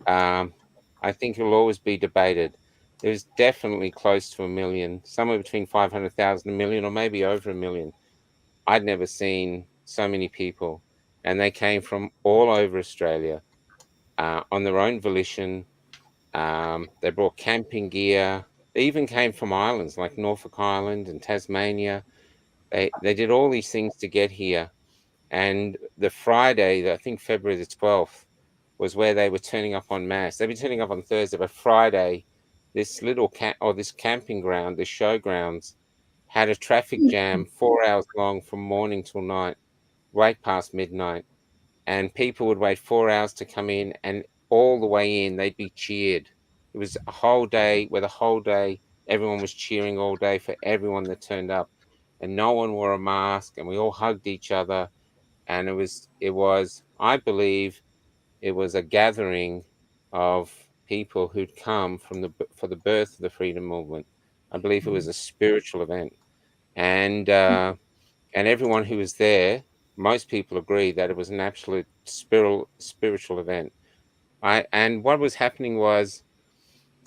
I think it'll always be debated. There's definitely close to 1 million, somewhere between 500,000 and 1 million, or maybe over 1 million. I'd never seen so many people, and they came from all over Australia on their own volition. They brought camping gear. They even came from islands like Norfolk Island and Tasmania. They did all these things to get here. And the Friday, I think February the 12th, was where they were turning up en masse. They'd been turning up on Thursday, but Friday, this little this camping ground, this showgrounds, had a traffic jam 4 hours long from morning till night, right past midnight. And people would wait 4 hours to come in, and all the way in, they'd be cheered. It was a whole day where the whole day, everyone was cheering all day for everyone that turned up. And no one wore a mask, and we all hugged each other. And it was, I believe, it was a gathering of people who'd come for the birth of the freedom movement. I believe it was a spiritual event, and everyone who was there, most people agree that it was an absolute spiritual event. And what was happening was,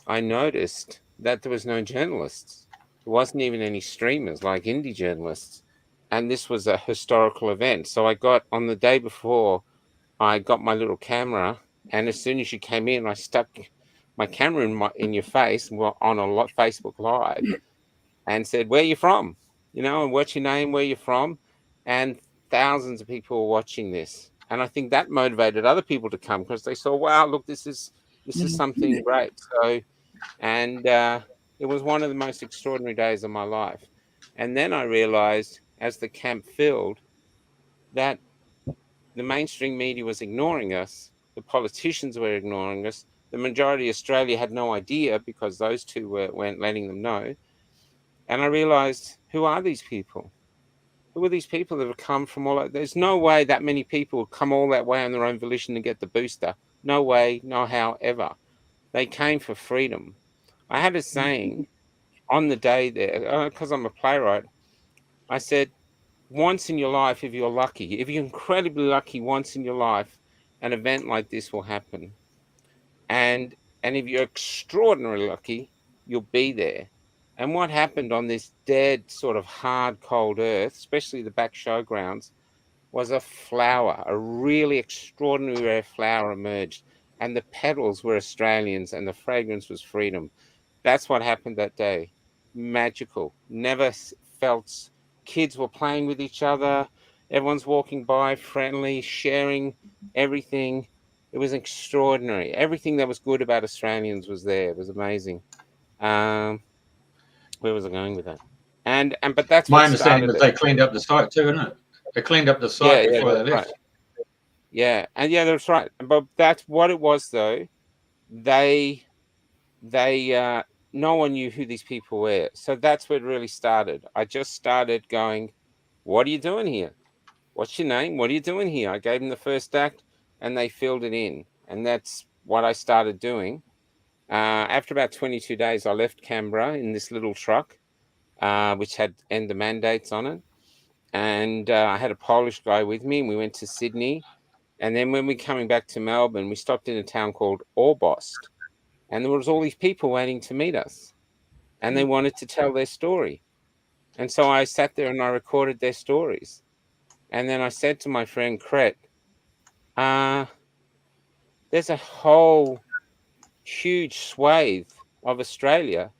I noticed that there was no journalists. There wasn't even any streamers like indie journalists, and this was a historical event. So I got, on the day before, I got my little camera, and as soon as you came in, I stuck my camera in your face on a Facebook Live, and said, "Where are you from? You know, and what's your name? Where you're from?" And thousands of people were watching this, and I think that motivated other people to come because they saw, "Wow, look, this is something great." So, and it was one of the most extraordinary days of my life. And then I realized, as the camp filled, that the mainstream media was ignoring us. The politicians were ignoring us. The majority of Australia had no idea because those two weren't letting them know. And I realized, who are these people? Who are these people that have come from all over? There's no way that many people would come all that way on their own volition to get the booster. No way, no how, ever. They came for freedom. I had a saying on the day there, because I'm a playwright, I said, once in your life, if you're lucky, if you're incredibly lucky, once in your life, an event like this will happen. And if you're extraordinarily lucky, you'll be there. And what happened on this dead, sort of hard, cold earth, especially the back showgrounds, was a flower, a really extraordinary rare flower emerged. and the petals were Australians, and the fragrance was freedom. That's what happened that day. Magical. Never felt. Kids were playing with each other. Everyone's walking by, friendly, sharing everything. It was extraordinary. Everything that was good about Australians was there. It was amazing. Where was I going with that? But that's my what understanding started that they cleaned up the site too, isn't it? They cleaned up the site before they left. Right. Yeah, and that's right. But that's what it was, though. They no one knew who these people were. So that's where it really started. I just started going, what are you doing here? What's your name? What are you doing here? I gave them the first act and they filled it in. And that's what I started doing. After about 22 days, I left Canberra in this little truck, which had End the Mandates on it. And I had a Polish guy with me, and we went to Sydney. And then when we were coming back to Melbourne, we stopped in a town called Orbost. And there was all these people waiting to meet us. And they wanted to tell their story. And so I sat there and I recorded their stories. And then I said to my friend Cret, there's a whole huge swathe of Australia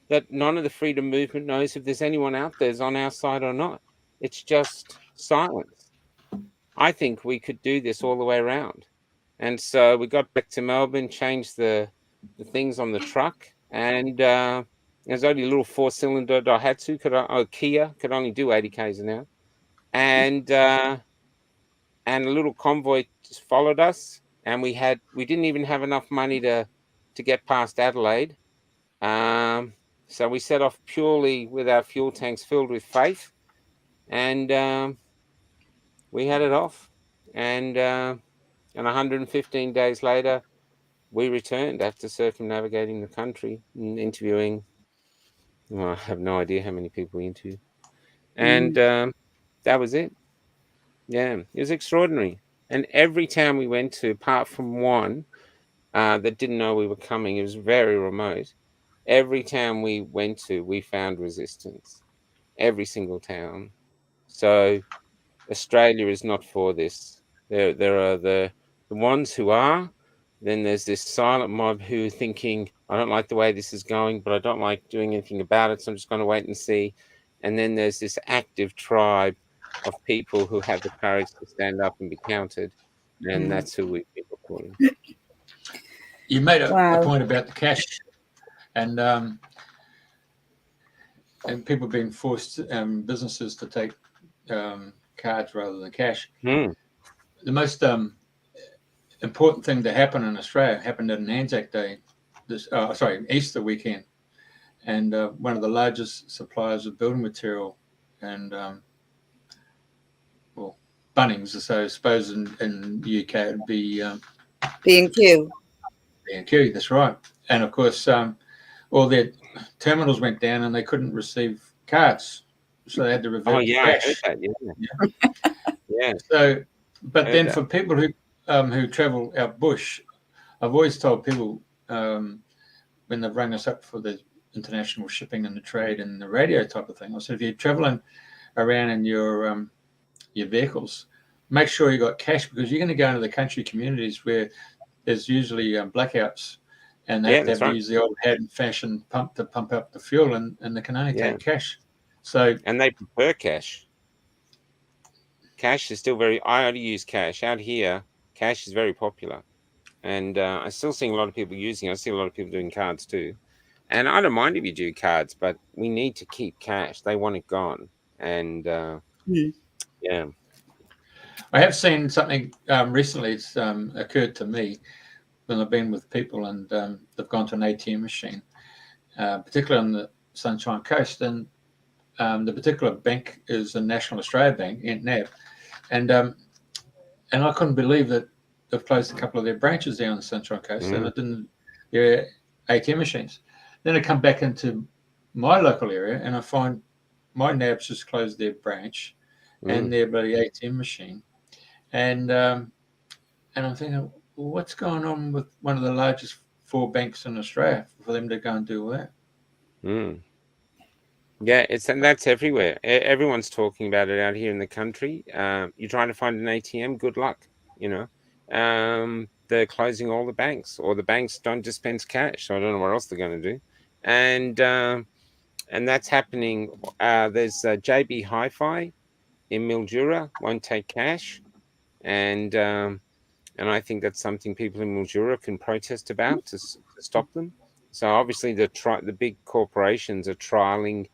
that none of the freedom movement knows if there's anyone out there's on our side or not. It's just silence. I think we could do this all the way around. And so we got back to Melbourne, changed the things on the truck, and there's only a little 4-cylinder Daihatsu, Kia could only do 80 k's an hour, and a little convoy just followed us, and we didn't even have enough money to get past Adelaide, so we set off purely with our fuel tanks filled with faith, and we had it off, and 115 days later, we returned after circumnavigating the country and interviewing. Well, I have no idea how many people we interviewed. And that was it. Yeah, it was extraordinary. And every town we went to, apart from one that didn't know we were coming, it was very remote. Every town we went to, we found resistance. Every single town. So Australia is not for this. There are the ones who are. Then there's this silent mob who are thinking, I don't like the way this is going, but I don't like doing anything about it, so I'm just going to wait and see. And then there's this active tribe of people who have the courage to stand up and be counted. And that's who we've been reporting. You made a point about the cash and people being forced, businesses to take cards rather than cash. The most important thing to happen in Australia happened on Anzac Day, Easter weekend, and one of the largest suppliers of building material and Bunnings. So I suppose in the UK it'd be B&Q. B&Q, that's right. And of course, all their terminals went down and they couldn't receive cards, so they had to revert to cash. I heard that, yeah. So, but then for people who travel out bush, I've always told people when they've rung us up for the international shipping and the trade and the radio type of thing, I said, if you're traveling around in your vehicles, make sure you got cash, because you're going to go into the country communities where there's usually blackouts, and they have to use the old hand fashion pump to pump up the fuel, and they can only take cash. So, and they prefer cash. Cash is still I only use cash. Out here, cash is very popular. And I'm still seeing a lot of people using it. I see a lot of people doing cards too. And I don't mind if you do cards, but we need to keep cash. They want it gone. And yeah. I have seen something recently. It's occurred to me when I've been with people and they've gone to an ATM machine, particularly on the Sunshine Coast. And the particular bank is the National Australia Bank, NAB. And I couldn't believe that they've closed a couple of their branches down on the Sunshine Coast, and it didn't, their ATM machines. Then I come back into my local area and I find my NAB's just closed their branch and their bloody ATM machine. And I'm thinking, well, what's going on with one of the largest 4 banks in Australia for them to go and do all that? Yeah, and that's everywhere. Everyone's talking about it out here in the country. You're trying to find an ATM, good luck, they're closing all the banks, or the banks don't dispense cash. So I don't know what else they're going to do. And that's happening. There's JB Hi-Fi in Mildura, won't take cash. And I think that's something people in Mildura can protest about to stop them. So obviously the big corporations are trialing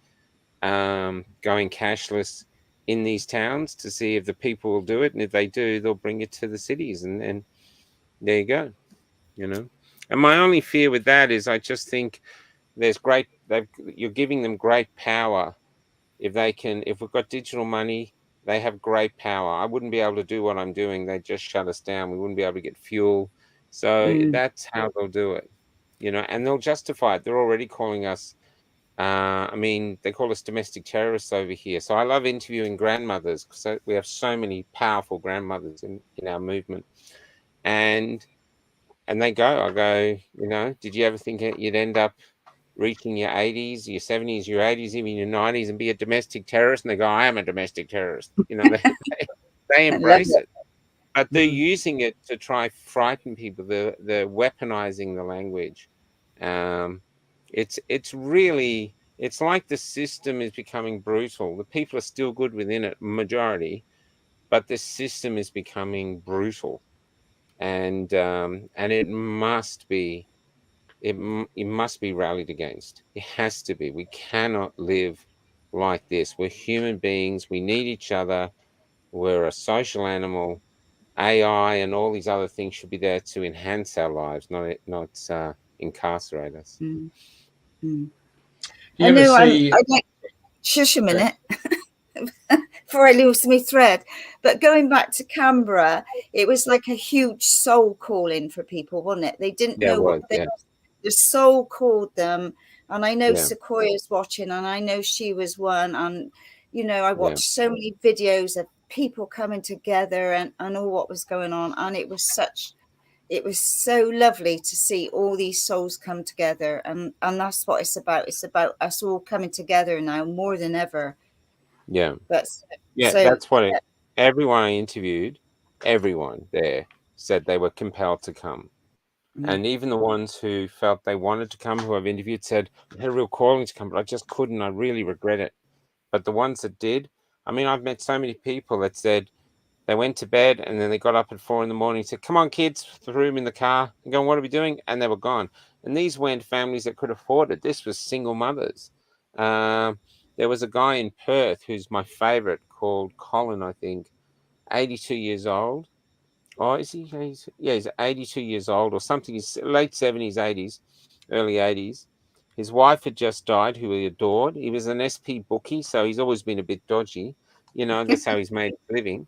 going cashless in these towns to see if the people will do it. And if they do, they'll bring it to the cities. And there you go, you know. And my only fear with that is I just think you're giving them great power. If we've got digital money, they have great power. I wouldn't be able to do what I'm doing. They'd just shut us down. We wouldn't be able to get fuel. So that's how they'll do it, you know, and they'll justify it. They're already calling us, they call us domestic terrorists over here. So I love interviewing grandmothers, because we have so many powerful grandmothers in our movement. And I go, you know, did you ever think you'd end up reaching your 80s, your 70s, your 80s, even your 90s, and be a domestic terrorist? And they go, I am a domestic terrorist. You know, they embrace it. But they're using it to try frighten people. They're weaponizing the language. It's like the system is becoming brutal. The people are still good within it, majority, but the system is becoming brutal. And it must be rallied against. It has to be. We cannot live like this. We're human beings. We need each other. We're a social animal. AI and all these other things should be there to enhance our lives, not incarcerate us. I know. I'd like shush a minute before I lose my thread. But going back to Canberra, it was like a huge soul calling for people, wasn't it? They didn't know what the soul called them. And I know Sequoia's watching, and I know she was one. And, you know, I watched so many videos of people coming together and all what was going on. And it was so lovely to see all these souls come together. And that's what it's about. It's about us all coming together now more than ever. That's what everyone I interviewed, everyone there said they were compelled to come. And even the ones who felt they wanted to come, who I've interviewed, said, I had a real calling to come, but I just couldn't. I really regret it. But the ones that did, I mean, I've met so many people that said they went to bed and then they got up at 4 a.m. and said, come on, kids, threw them in the car and going, what are we doing? And they were gone. And these weren't families that could afford it. This was single mothers. There was a guy in Perth who's my favorite, called Colin, I think, 82 years old. Oh, is he? He's 82 years old or something. He's late 70s, 80s, early 80s. His wife had just died, who he adored. He was an SP bookie, so he's always been a bit dodgy. You know, that's how he's made a living.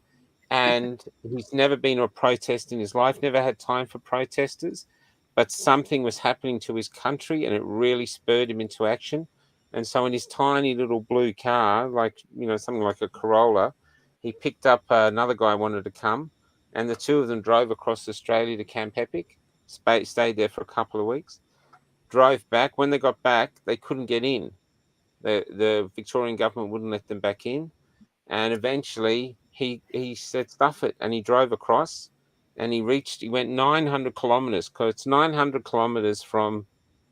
And he's never been to a protest in his life, never had time for protesters. But something was happening to his country, and it really spurred him into action. And so in his tiny little blue car, like, you know, something like a Corolla, he picked up another guy who wanted to come. And the two of them drove across Australia to Camp Epic, stayed there for a couple of weeks, drove back. When they got back, they couldn't get in. The Victorian government wouldn't let them back in. And eventually he said, stuff it. And he drove across and he went 900 kilometers, because it's 900 kilometers from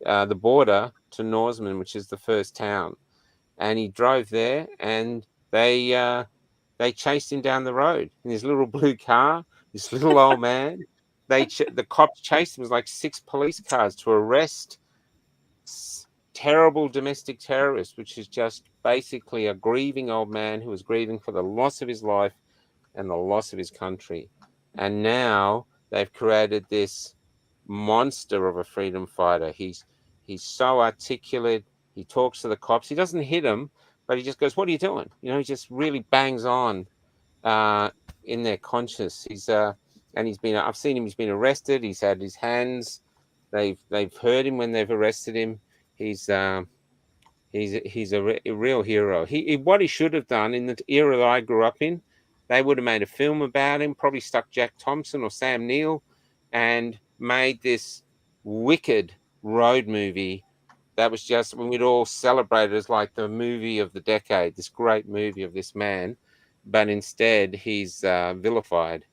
the border to Norseman, which is the first town. And he drove there, and they chased him down the road in his little blue car, this little old man. The cops chased him. It was like 6 police cars to arrest terrible domestic terrorists, which is just basically a grieving old man who was grieving for the loss of his life and the loss of his country. And now they've created this monster of a freedom fighter. He's so articulate. He talks to the cops. He doesn't hit them, but he just goes, what are you doing? You know, he just really bangs on in their conscience. I've seen him, he's been arrested. He's had his hands. They've heard him when they've arrested him. He's a real hero. What he should have done in the era that I grew up in, they would have made a film about him, probably stuck Jack Thompson or Sam Neill, and made this wicked road movie that was just, when we'd all celebrate it as like the movie of the decade, this great movie of this man. But instead, he's vilified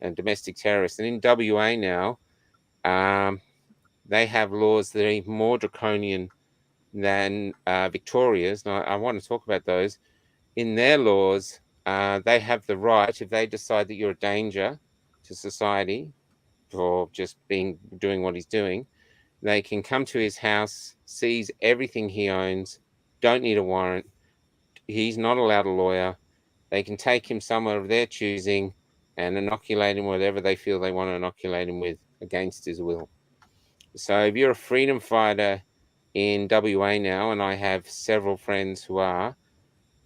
and domestic terrorist. And in WA now, they have laws that are even more draconian than Victoria's. Now, I want to talk about those. In their laws, they have the right, if they decide that you're a danger to society for just doing what he's doing, they can come to his house, seize everything he owns, don't need a warrant. He's not allowed a lawyer. They can take him somewhere of their choosing and inoculate him whatever they feel they want to inoculate him with against his will. So if you're a freedom fighter in WA now, and I have several friends who are,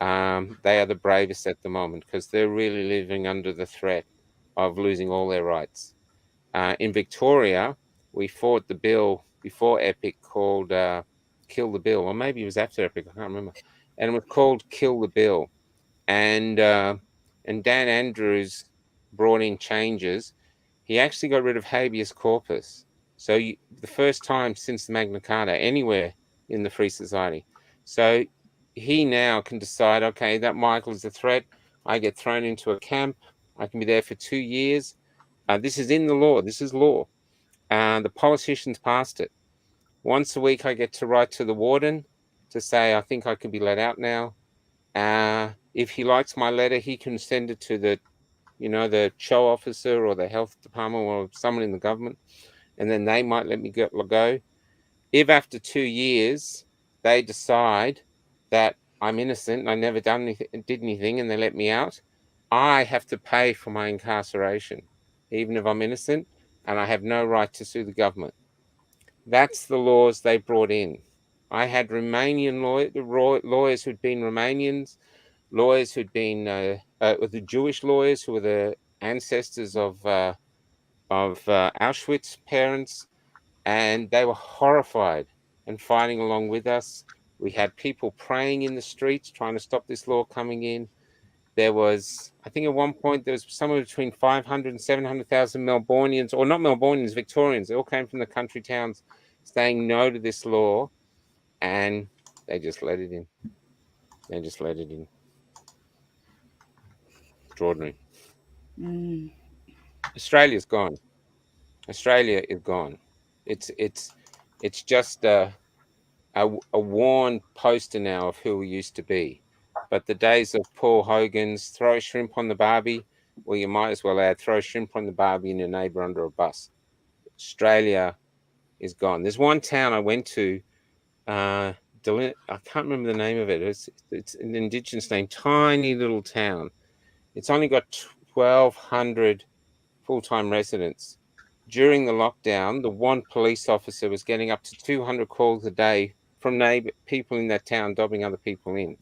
they are the bravest at the moment because they're really living under the threat of losing all their rights. In Victoria, we fought the bill before Epic called Kill the Bill, or maybe it was after Epic, I can't remember. And it was called Kill the Bill. And Dan Andrews brought in changes. He actually got rid of habeas corpus. So the first time since the Magna Carta anywhere in the free society. So he now can decide, okay, that Michael is a threat. I get thrown into a camp. I can be there for 2 years. This is in the law. This is law. The politicians passed it. Once a week, I get to write to the warden to say, I think I can be let out now. If he likes my letter, he can send it to the show officer or the health department or someone in the government, and then they might let me go. If after 2 years they decide that I'm innocent and I never did anything and they let me out, I have to pay for my incarceration, even if I'm innocent, and I have no right to sue the government. That's the laws they brought in. I had Romanian lawyers who'd been Romanians, lawyers who'd been the Jewish lawyers who were the ancestors of Auschwitz parents, and they were horrified and fighting along with us. We had people praying in the streets trying to stop this law coming in. There was, I think at one point, there was somewhere between 500 and 700,000 Melbournians, or not Melbournians, Victorians. They all came from the country towns saying no to this law, and they just let it in. They just let it in. Extraordinary. Australia's gone. Australia is gone. It's just a worn poster now of who we used to be. But the days of Paul Hogan's throw a shrimp on the barbie, well, you might as well add throw a shrimp on the barbie and your neighbour under a bus. Australia is gone. There's one town I went to, I can't remember the name of it. It's an Indigenous name, tiny little town. It's only got 1,200 full-time residents. During the lockdown, the one police officer was getting up to 200 calls a day from people in that town dobbing other people in.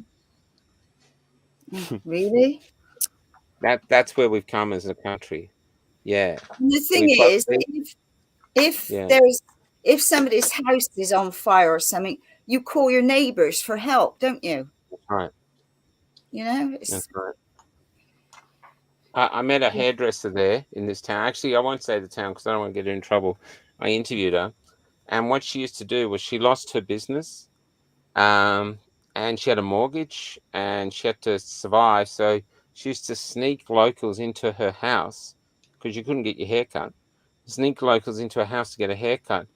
Really? That's where we've come as a country. Yeah. The thing is, if somebody's house is on fire or something, you call your neighbours for help, don't you? That's right. That's right. I met a hairdresser there in this town. Actually, I won't say the town because I don't want to get her in trouble. I interviewed her, and what she used to do was she lost her business, and she had a mortgage, and she had to survive. So she used to sneak locals into her house because you couldn't get your hair cut. Sneak locals into her house to get a haircut,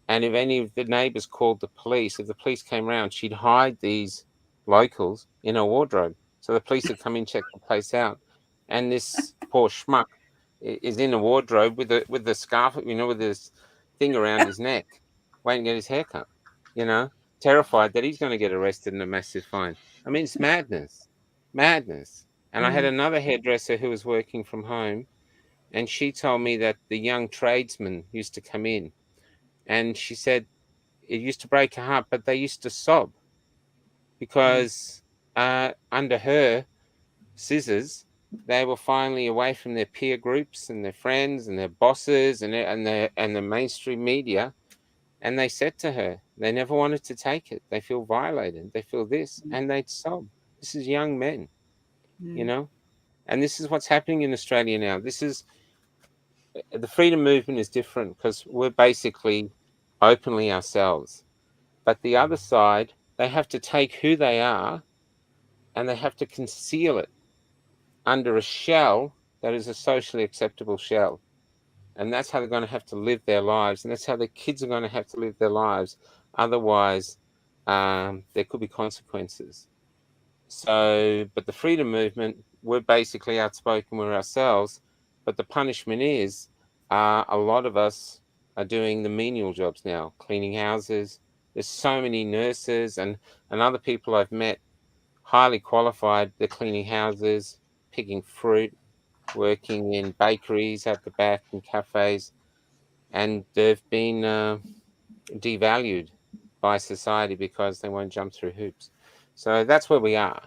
and if any of the neighbours called the police, if the police came around, she'd hide these locals in her wardrobe so the police would come in, check the place out. And this poor schmuck is in a wardrobe with the scarf, with this thing around his neck, waiting to get his haircut, terrified that he's going to get arrested and a massive fine. I mean, it's madness. And I had another hairdresser who was working from home, and she told me that the young tradesmen used to come in, and she said it used to break her heart, but they used to sob because under her scissors, they were finally away from their peer groups and their friends and their bosses and the mainstream media. And they said to her, they never wanted to take it. They feel violated. They feel this, and they'd sob. This is young men, and this is what's happening in Australia now. The freedom movement is different because we're basically openly ourselves. But the other side, they have to take who they are and they have to conceal it under a shell that is a socially acceptable shell. And that's how they're going to have to live their lives. And that's how their kids are going to have to live their lives. Otherwise, there could be consequences. So, but the freedom movement, we're basically outspoken, we're ourselves. But the punishment is a lot of us are doing the menial jobs now, cleaning houses. There's so many nurses and other people I've met, highly qualified. They're cleaning houses, picking fruit, working in bakeries at the back and cafes. And they've been devalued by society because they won't jump through hoops. So that's where we are.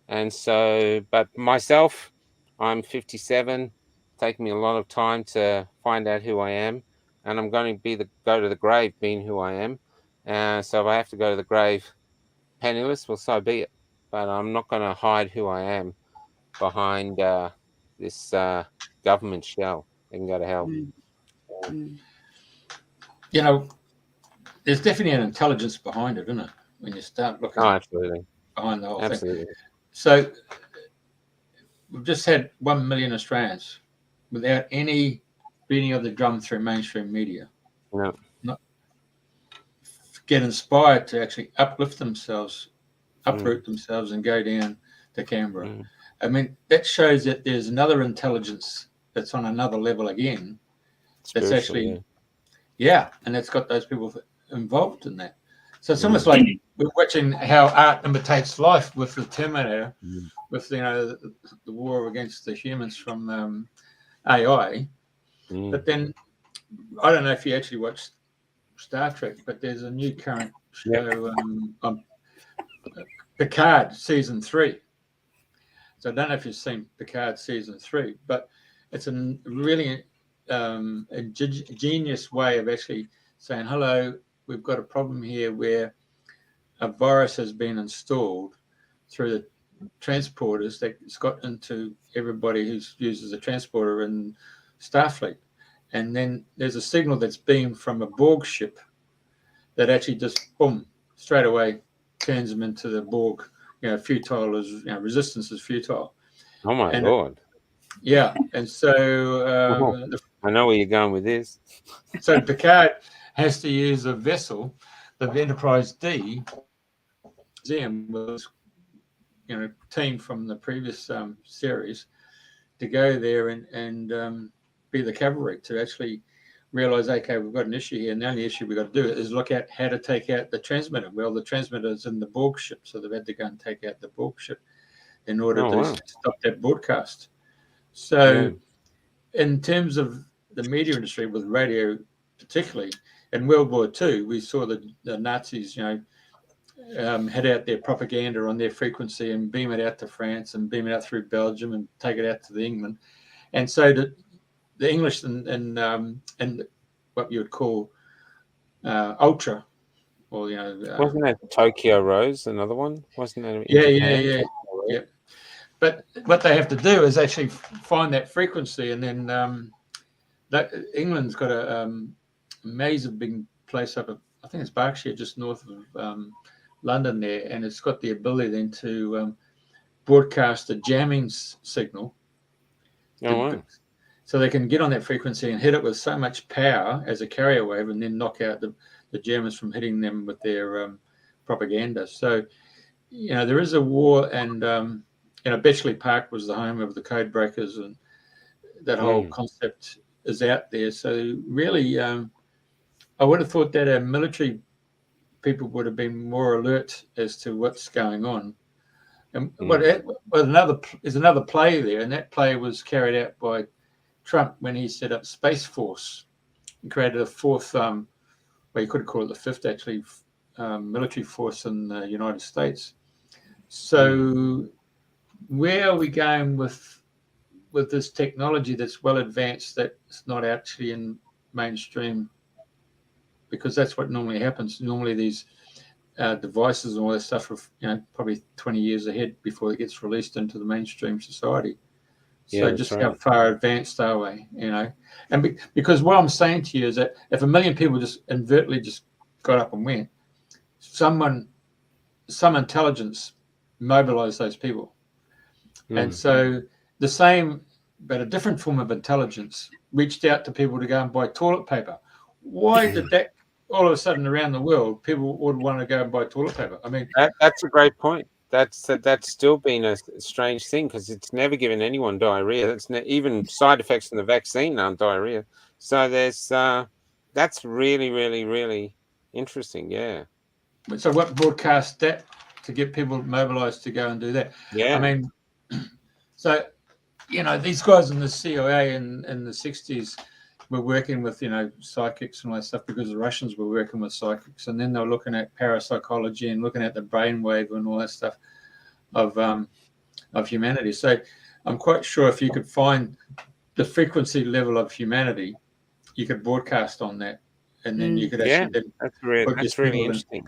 And so, but myself, I'm 57, taking me a lot of time to find out who I am, and I'm going to go to the grave being who I am. So if I have to go to the grave penniless, well, so be it. But I'm not going to hide who I am behind this government shell. They can go to hell. You know, there's definitely an intelligence behind it, isn't it? When you start looking absolutely. Behind the whole Absolutely. thing. So we've just had 1 million Australians without any beating of the drum through mainstream media. No. Not get inspired to actually uplift themselves, uproot themselves and go down to Canberra. I mean, that shows that there's another intelligence that's on another level again. That's actually, and that's got those people involved in that. So it's almost like we're watching how art imitates life with the Terminator, with the war against the humans from AI. But then I don't know if you actually watched Star Trek, but there's a new current show on Picard season 3. So I don't know if you've seen Picard season 3, but it's a really genius way of actually saying, hello, we've got a problem here where a virus has been installed through the transporters that's got into everybody who uses a transporter in Starfleet. And then there's a signal that's beamed from a Borg ship that actually just, boom, straight away turns them into the Borg, futile as, resistance is futile. Oh, my Lord. And so... I know where you're going with this. So Picard has to use a vessel, the Enterprise D, was, team from the previous series, to go there and be the cavalry to actually realize, okay, we've got an issue here, and the only issue we've got to do is look at how to take out the transmitter. Well, the transmitter is in the Borg ship, so they've had to go and take out the Borg ship in order to stop that broadcast. So in terms of the media industry, with radio particularly, in World War II, we saw the Nazis, head out their propaganda on their frequency and beam it out to France and beam it out through Belgium and take it out to the England. And so the English and what you would call ultra, or wasn't that Tokyo Rose another one? Wasn't that? Yeah. But what they have to do is actually find that frequency, and then England's got a amazing big place up at, I think it's Berkshire, just north of London there, and it's got the ability then to broadcast a jamming signal. So they can get on that frequency and hit it with so much power as a carrier wave, and then knock out the Germans from hitting them with their propaganda. So, there is a war, and Bletchley Park was the home of the code breakers, and that whole concept is out there. So really, I would have thought that our military people would have been more alert as to what's going on. And there's another play there, and that play was carried out by Trump when he set up Space Force and created a fourth, well, you could call it the fifth, actually, military force in the United States. So where are we going with this technology that's well advanced that's not actually in mainstream? Because that's what normally happens. Normally these devices and all that stuff are probably 20 years ahead before it gets released into the mainstream society. So how far advanced are we, And because what I'm saying to you is that if 1 million people just inadvertently just got up and went, some intelligence mobilized those people. And so the same but a different form of intelligence reached out to people to go and buy toilet paper. Why did that all of a sudden around the world people would want to go and buy toilet paper? I mean, that's a great point. That's still been a strange thing because it's never given anyone diarrhea. It's even side effects from the vaccine aren't diarrhea. So there's that's really, really, really interesting. Yeah. So what broadcast that to get people mobilized to go and do that? Yeah. I mean, so, these guys in the CIA in the 60s were working with, psychics and all that stuff because the Russians were working with psychics. And then they were looking at parapsychology and looking at the brainwave and all that stuff of humanity. So I'm quite sure if you could find the frequency level of humanity, you could broadcast on that. And then you could actually... that's really interesting.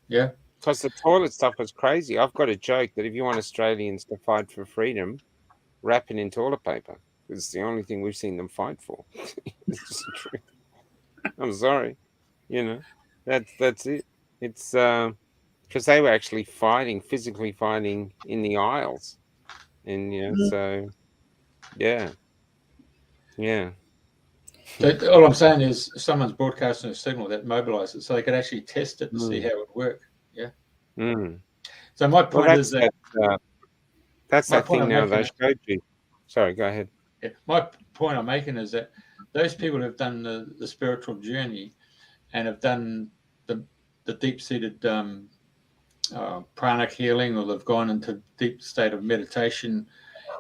Yeah. Because the toilet stuff was crazy. I've got a joke that if you want Australians to fight for freedom, wrap it in toilet paper. It's the only thing we've seen them fight for. It's just the truth. I'm sorry. That's it. It's because they were actually physically fighting in the aisles. And, so, yeah. Yeah. So all I'm saying is someone's broadcasting a signal that mobilizes it so they could actually test it and see how it would work. Yeah. Mm. So my point is that... that's that thing now they showed you. Sorry, go ahead. Yeah, my point I'm making is that those people who have done the spiritual journey and have done the deep-seated pranic healing, or they've gone into deep state of meditation,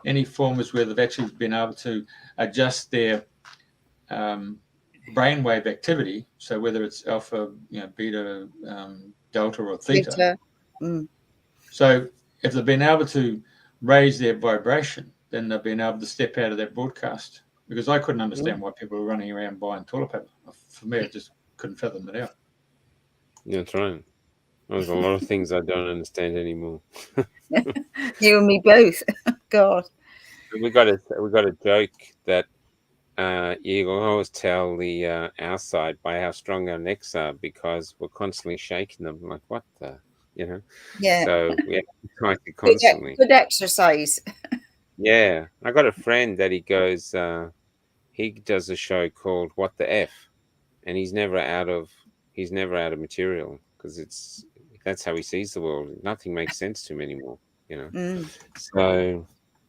any forms where they've actually been able to adjust their brainwave activity, so whether it's alpha, beta, delta, or theta. So if they've been able to raise their vibration, then they've been able to step out of that broadcast. Because I couldn't understand why people were running around buying toilet paper. For me, I just couldn't fathom it out. Yeah, that's right. There's a lot of things I don't understand anymore. You and me both. God. We got a joke that you will always tell the our side by how strong our necks are because we're constantly shaking them. Like, what the, Yeah. So we have to try to constantly. Good exercise. Yeah, I got a friend that he goes. He does a show called What the F, and he's never out of material because that's how he sees the world. Nothing makes sense to him anymore. So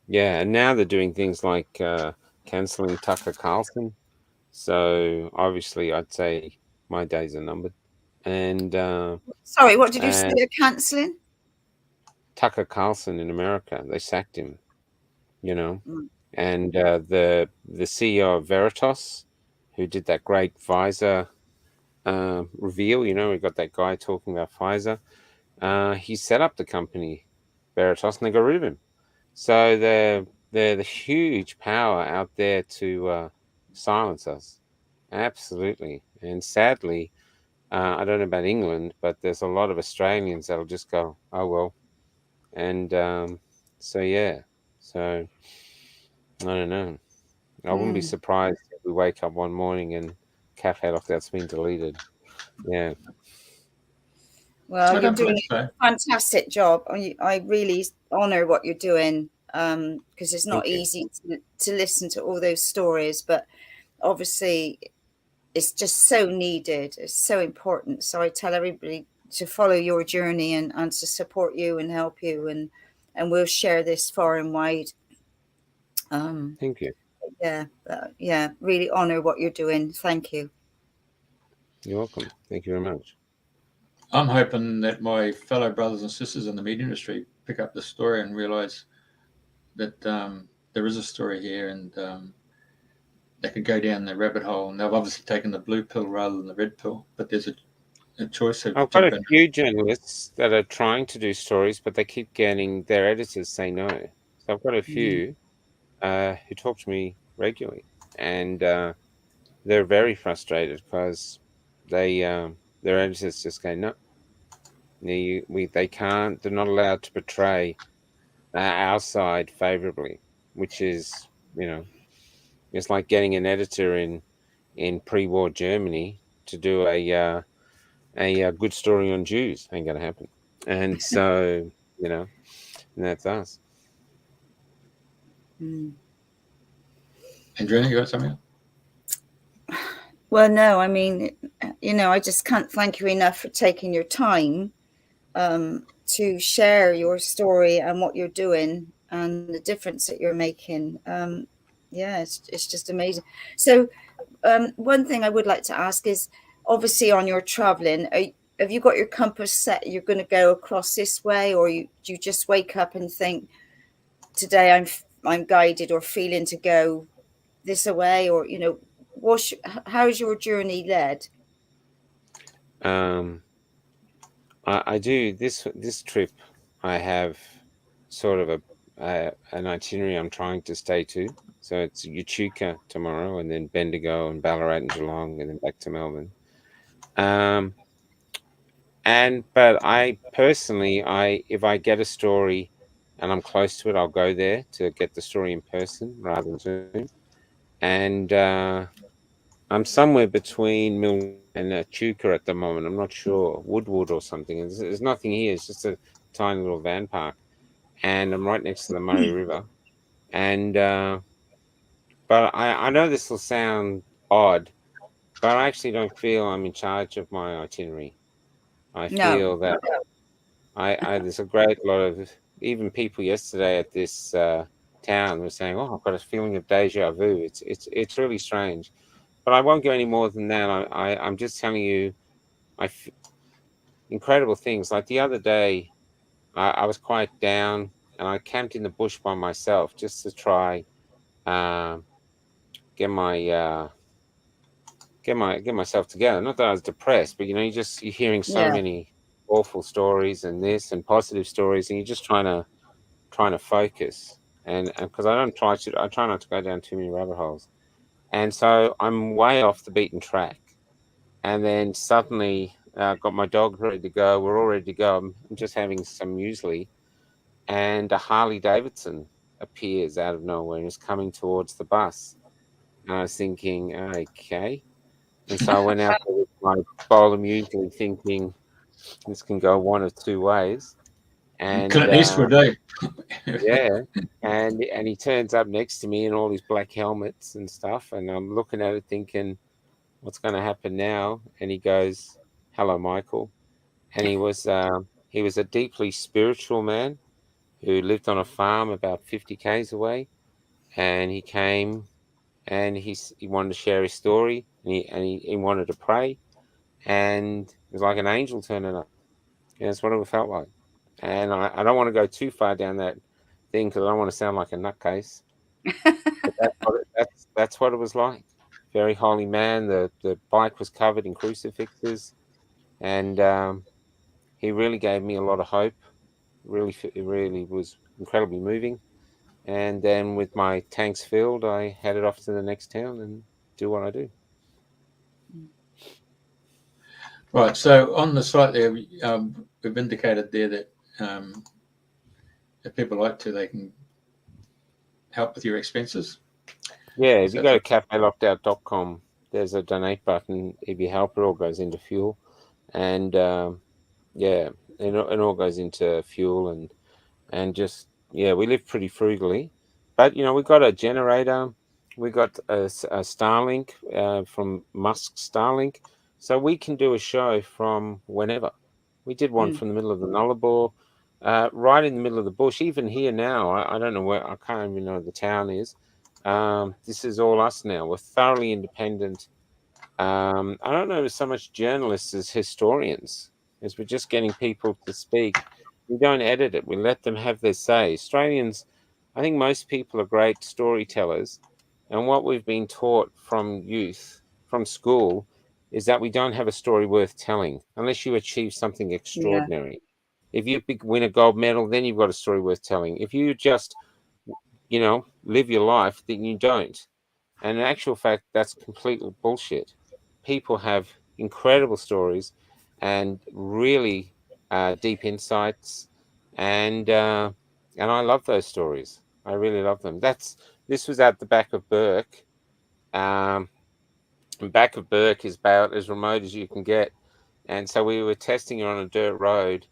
yeah, and now they're doing things like cancelling Tucker Carlson. So obviously, I'd say my days are numbered. And sorry, what did you say? They're cancelling Tucker Carlson in America. They sacked him. And the CEO of Veritas, who did that great Pfizer reveal, we got that guy talking about Pfizer. He set up the company Veritas, and they got rid of him. So they're the huge power out there to silence us. Absolutely. And sadly, I don't know about England, but there's a lot of Australians that'll just go, oh, well. And so, yeah. So, I don't know. I wouldn't be surprised if we wake up one morning and Calf Head Off that's been deleted. Yeah. Well, you're doing a fantastic job. I really honour what you're doing because it's not easy to listen to all those stories, but obviously it's just so needed. It's so important. So I tell everybody to follow your journey and to support you and help you, and we'll share this far and wide. Thank you. Yeah, really honour what you're doing. Thank you. You're welcome. Thank you very much. I'm hoping that my fellow brothers and sisters in the media industry pick up the story and realise that there is a story here, and they could go down the rabbit hole. And they've obviously taken the blue pill rather than the red pill, but there's a choice. I've got a few journalists that are trying to do stories, but they keep getting their editors say no. So I've got a few who talk to me regularly, and they're very frustrated because their editors just go, no, they can't. They're not allowed to portray our side favorably, which is, it's like getting an editor in pre-war Germany to do a good story on Jews. Ain't gonna happen. And so, and that's us. Andrena, you got something? Well, no, I mean, I just can't thank you enough for taking your time to share your story and what you're doing and the difference that you're making. Yeah, it's just amazing. So one thing I would like to ask is, obviously on your traveling, have you got your compass set? You're going to go across this way, or do you just wake up and think, today I'm guided or feeling to go this away, or how's your journey led? I do this trip. I have sort of an itinerary I'm trying to stay to. So it's Echuca tomorrow, and then Bendigo and Ballarat and Geelong, and then back to Melbourne. But I personally, if I get a story and I'm close to it, I'll go there to get the story in person rather than Zoom. And I'm somewhere between Milton and Echuca at the moment. I'm not sure, Woodwood or something. There's nothing here. It's just a tiny little van park, and I'm right next to the Murray River. And but I know this will sound odd, but I actually don't feel I'm in charge of my itinerary. I feel that there's a great lot of, even people yesterday at this town were saying, "Oh, I've got a feeling of deja vu." It's really strange, but I won't go any more than that. I'm just telling you, incredible things. Like the other day, I was quite down, and I camped in the bush by myself just to try get myself together. Not that I was depressed, but you're hearing so many awful stories and this and positive stories, and you're just trying to focus. And because I try not to go down too many rabbit holes. And so I'm way off the beaten track. And then suddenly got my dog ready to go. We're all ready to go. I'm just having some muesli, and a Harley Davidson appears out of nowhere and is coming towards the bus. And I was thinking, okay. And so I went out there with my bowl of muesli, thinking this can go one of two ways. And Clint Eastwood, eh? yeah, and he turns up next to me in all these black helmets and stuff, and I'm looking at it thinking, what's going to happen now? And he goes, "Hello, Michael." And he was a deeply spiritual man who lived on a farm about 50 k's away, and he came and he wanted to share his story, and he wanted to pray, and it was like an angel turning up. And that's what it felt like. And I don't want to go too far down that thing because I don't want to sound like a nutcase. But that's what it was like. Very holy man. The bike was covered in crucifixes, and he really gave me a lot of hope. It really was incredibly moving. And then with my tanks filled, I headed off to the next town and do what I do. Right. So on the site there, we've indicated there that if people like to, they can help with your expenses. Yeah, if you go to cafelockdout.com, there's a donate button. If you help, it all goes into fuel. And yeah, it all goes into fuel and just, yeah, we live pretty frugally. But, we've got a generator. We got a Starlink from Musk's Starlink. So we can do a show from whenever. We did one from the middle of the Nullarbor, right in the middle of the bush. Even here now, I don't know where, I can't even know where the town is. This is all us now. We're thoroughly independent. I don't know so much journalists as historians, as we're just getting people to speak. We don't edit it. We let them have their say. Australians, I think most people are great storytellers. And what we've been taught from youth, from school, is that we don't have a story worth telling unless you achieve something extraordinary. If you win a gold medal, then you've got a story worth telling. If you just, live your life, then you don't. And in actual fact, that's complete bullshit. People have incredible stories and really deep insights, and I love those stories. I really love them. This was at the back of Burke. And back of Burke is about as remote as you can get, and so we were testing her on a dirt road,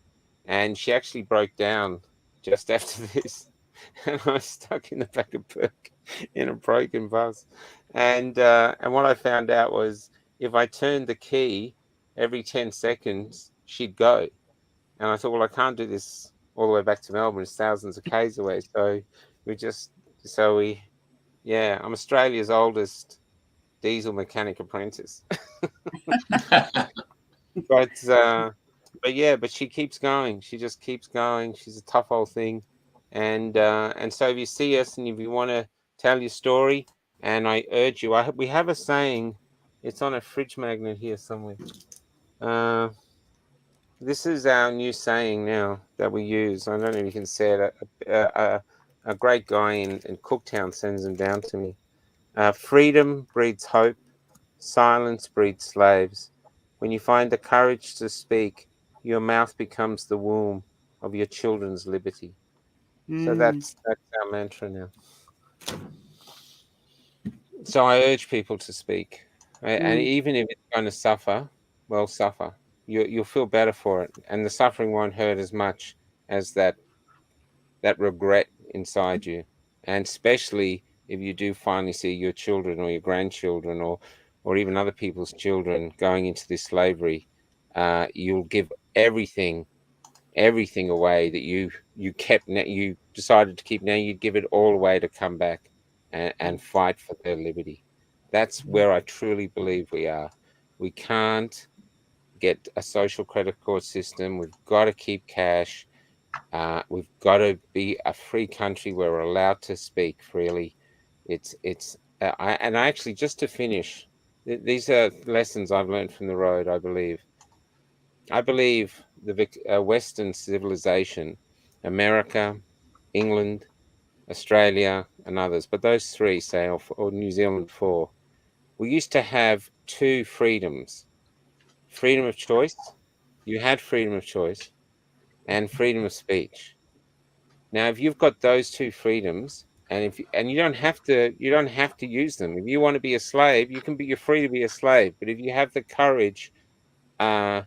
and she actually broke down just after this. and I was stuck in the back of Perth in a broken bus. And what I found out was if I turned the key every 10 seconds, she'd go. And I thought, well, I can't do this all the way back to Melbourne. It's thousands of k's away. So I'm Australia's oldest diesel mechanic apprentice. But she keeps going. She just keeps going. She's a tough old thing. And so if you see us and if you want to tell your story, and I urge you, we have a saying. It's on a fridge magnet here somewhere. This is our new saying now that we use. I don't know if you can say it. A great guy in Cooktown sends them down to me. Freedom breeds hope. Silence breeds slaves. When you find the courage to speak, your mouth becomes the womb of your children's liberty. So that's our mantra now. So I urge people to speak, and even if it's going to suffer, well, suffer. You'll feel better for it, and the suffering won't hurt as much as that regret inside you. And especially if you do finally see your children or your grandchildren or even other people's children going into this slavery, you'll give everything away that you decided to keep. Now you'd give it all away to come back and fight for their liberty. That's where I truly believe we are. We can't get a social credit card system. We've got to keep cash. We've got to be a free country where we're allowed to speak freely. Actually, just to finish, these are lessons I've learned from the road. I believe the Western civilization, America, England, Australia, and others, but those three, say, or New Zealand 4, we used to have 2 freedoms: freedom of choice. You had freedom of choice, and freedom of speech. Now, if you've got those 2 freedoms, and you don't have to use them. If you want to be a slave, you're free to be a slave. But if you have the courage to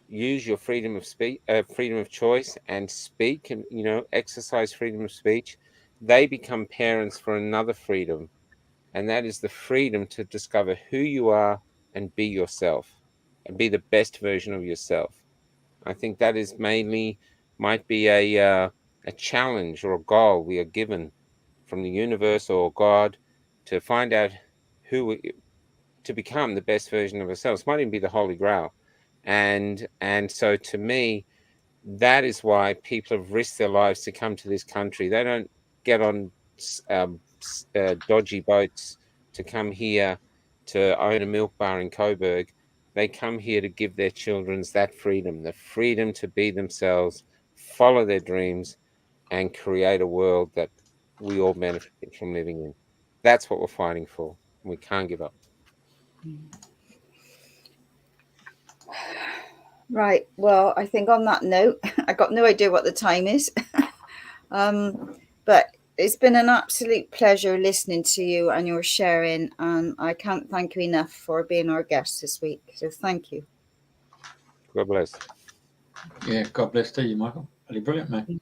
use your freedom of speech, freedom of choice, and speak, and exercise freedom of speech, they become parents for another freedom, and that is the freedom to discover who you are and be yourself, and be the best version of yourself. I think that is might be a challenge or a goal we are given from the universe or God to find out to become the best version of ourselves. It might even be the Holy Grail. And so to me, that is why people have risked their lives to come to this country. They don't get on dodgy boats to come here to own a milk bar in Coburg. They come here to give their children that freedom, the freedom to be themselves, follow their dreams, and create a world that we all benefit from living in. That's what we're fighting for. We can't give up. Right. Well, I think on that note, I got no idea what the time is. But it's been an absolute pleasure listening to you and your sharing, and I can't thank you enough for being our guest this week. So thank you. God bless. Yeah, God bless to you, Michael. Really brilliant, mate.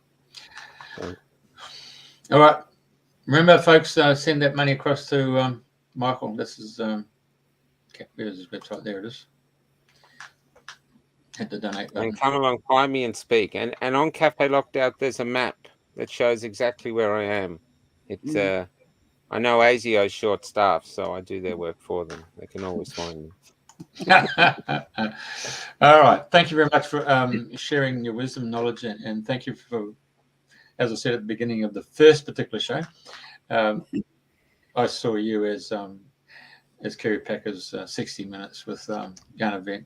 All right. Remember, folks, send that money across to Michael. This is where's his website? There it is. Hit the donate button. And come along, find me and speak. And on Cafe Lockdown, there's a map that shows exactly where I am. It's I know ASIO's short staffed, so I do their work for them. They can always find me. All right. Thank you very much for sharing your wisdom and knowledge, and thank you for, as I said at the beginning of the first particular show, I saw you as Kerry Packer's 60 Minutes with Jan Event,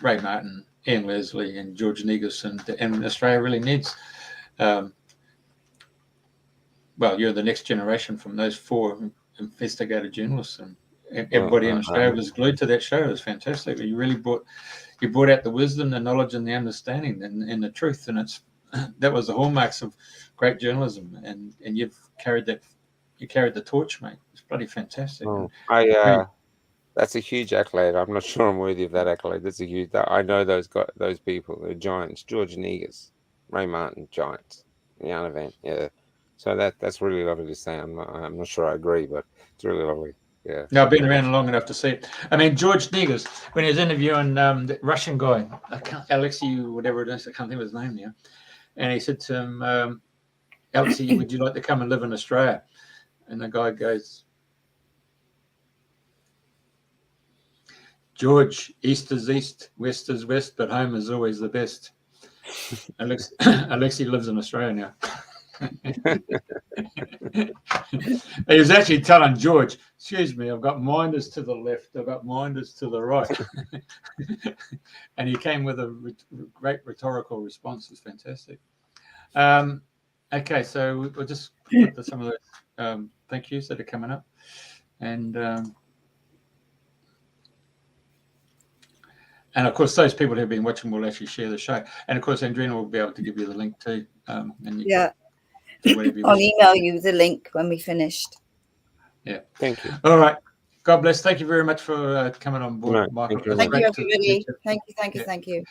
Ray Martin, Ian Leslie, and George Negus, and Australia really needs. Well, you're the next generation from those 4 investigative journalists, and everybody in Australia was glued to that show. It was fantastic. You really brought out the wisdom, the knowledge, and the understanding, and the truth. And that was the hallmarks of great journalism. And you've carried that. You carried the torch, mate. It's bloody fantastic. That's a huge accolade. I'm not sure I'm worthy of that accolade. That's a huge. I know those people. They're giants. George Negus. Ray Martin Giants, the yarn event. Yeah. So that's really lovely to say. I'm not sure I agree, but it's really lovely. Yeah. No, I've been around long enough to see it. I mean, George Negus, when he was interviewing the Russian guy, Alexei, whatever it is, I can't think of his name now, and he said to him, Alexei, would you like to come and live in Australia? And the guy goes, George, east is east, west is west, but home is always the best. Alexei lives in Australia now. He was actually telling George, excuse me, I've got minders to the left, I've got minders to the right. And he came with a great rhetorical response. It was fantastic. Okay, so we'll just put some of those thank yous that are coming up. And of course, those people who have been watching will actually share the show. And of course, Andrena will be able to give you the link too. And yeah. I'll email you the link when we finished. Yeah. Thank you. All right. God bless. Thank you very much for coming on board, Michael. Thank you, everybody. Thank you.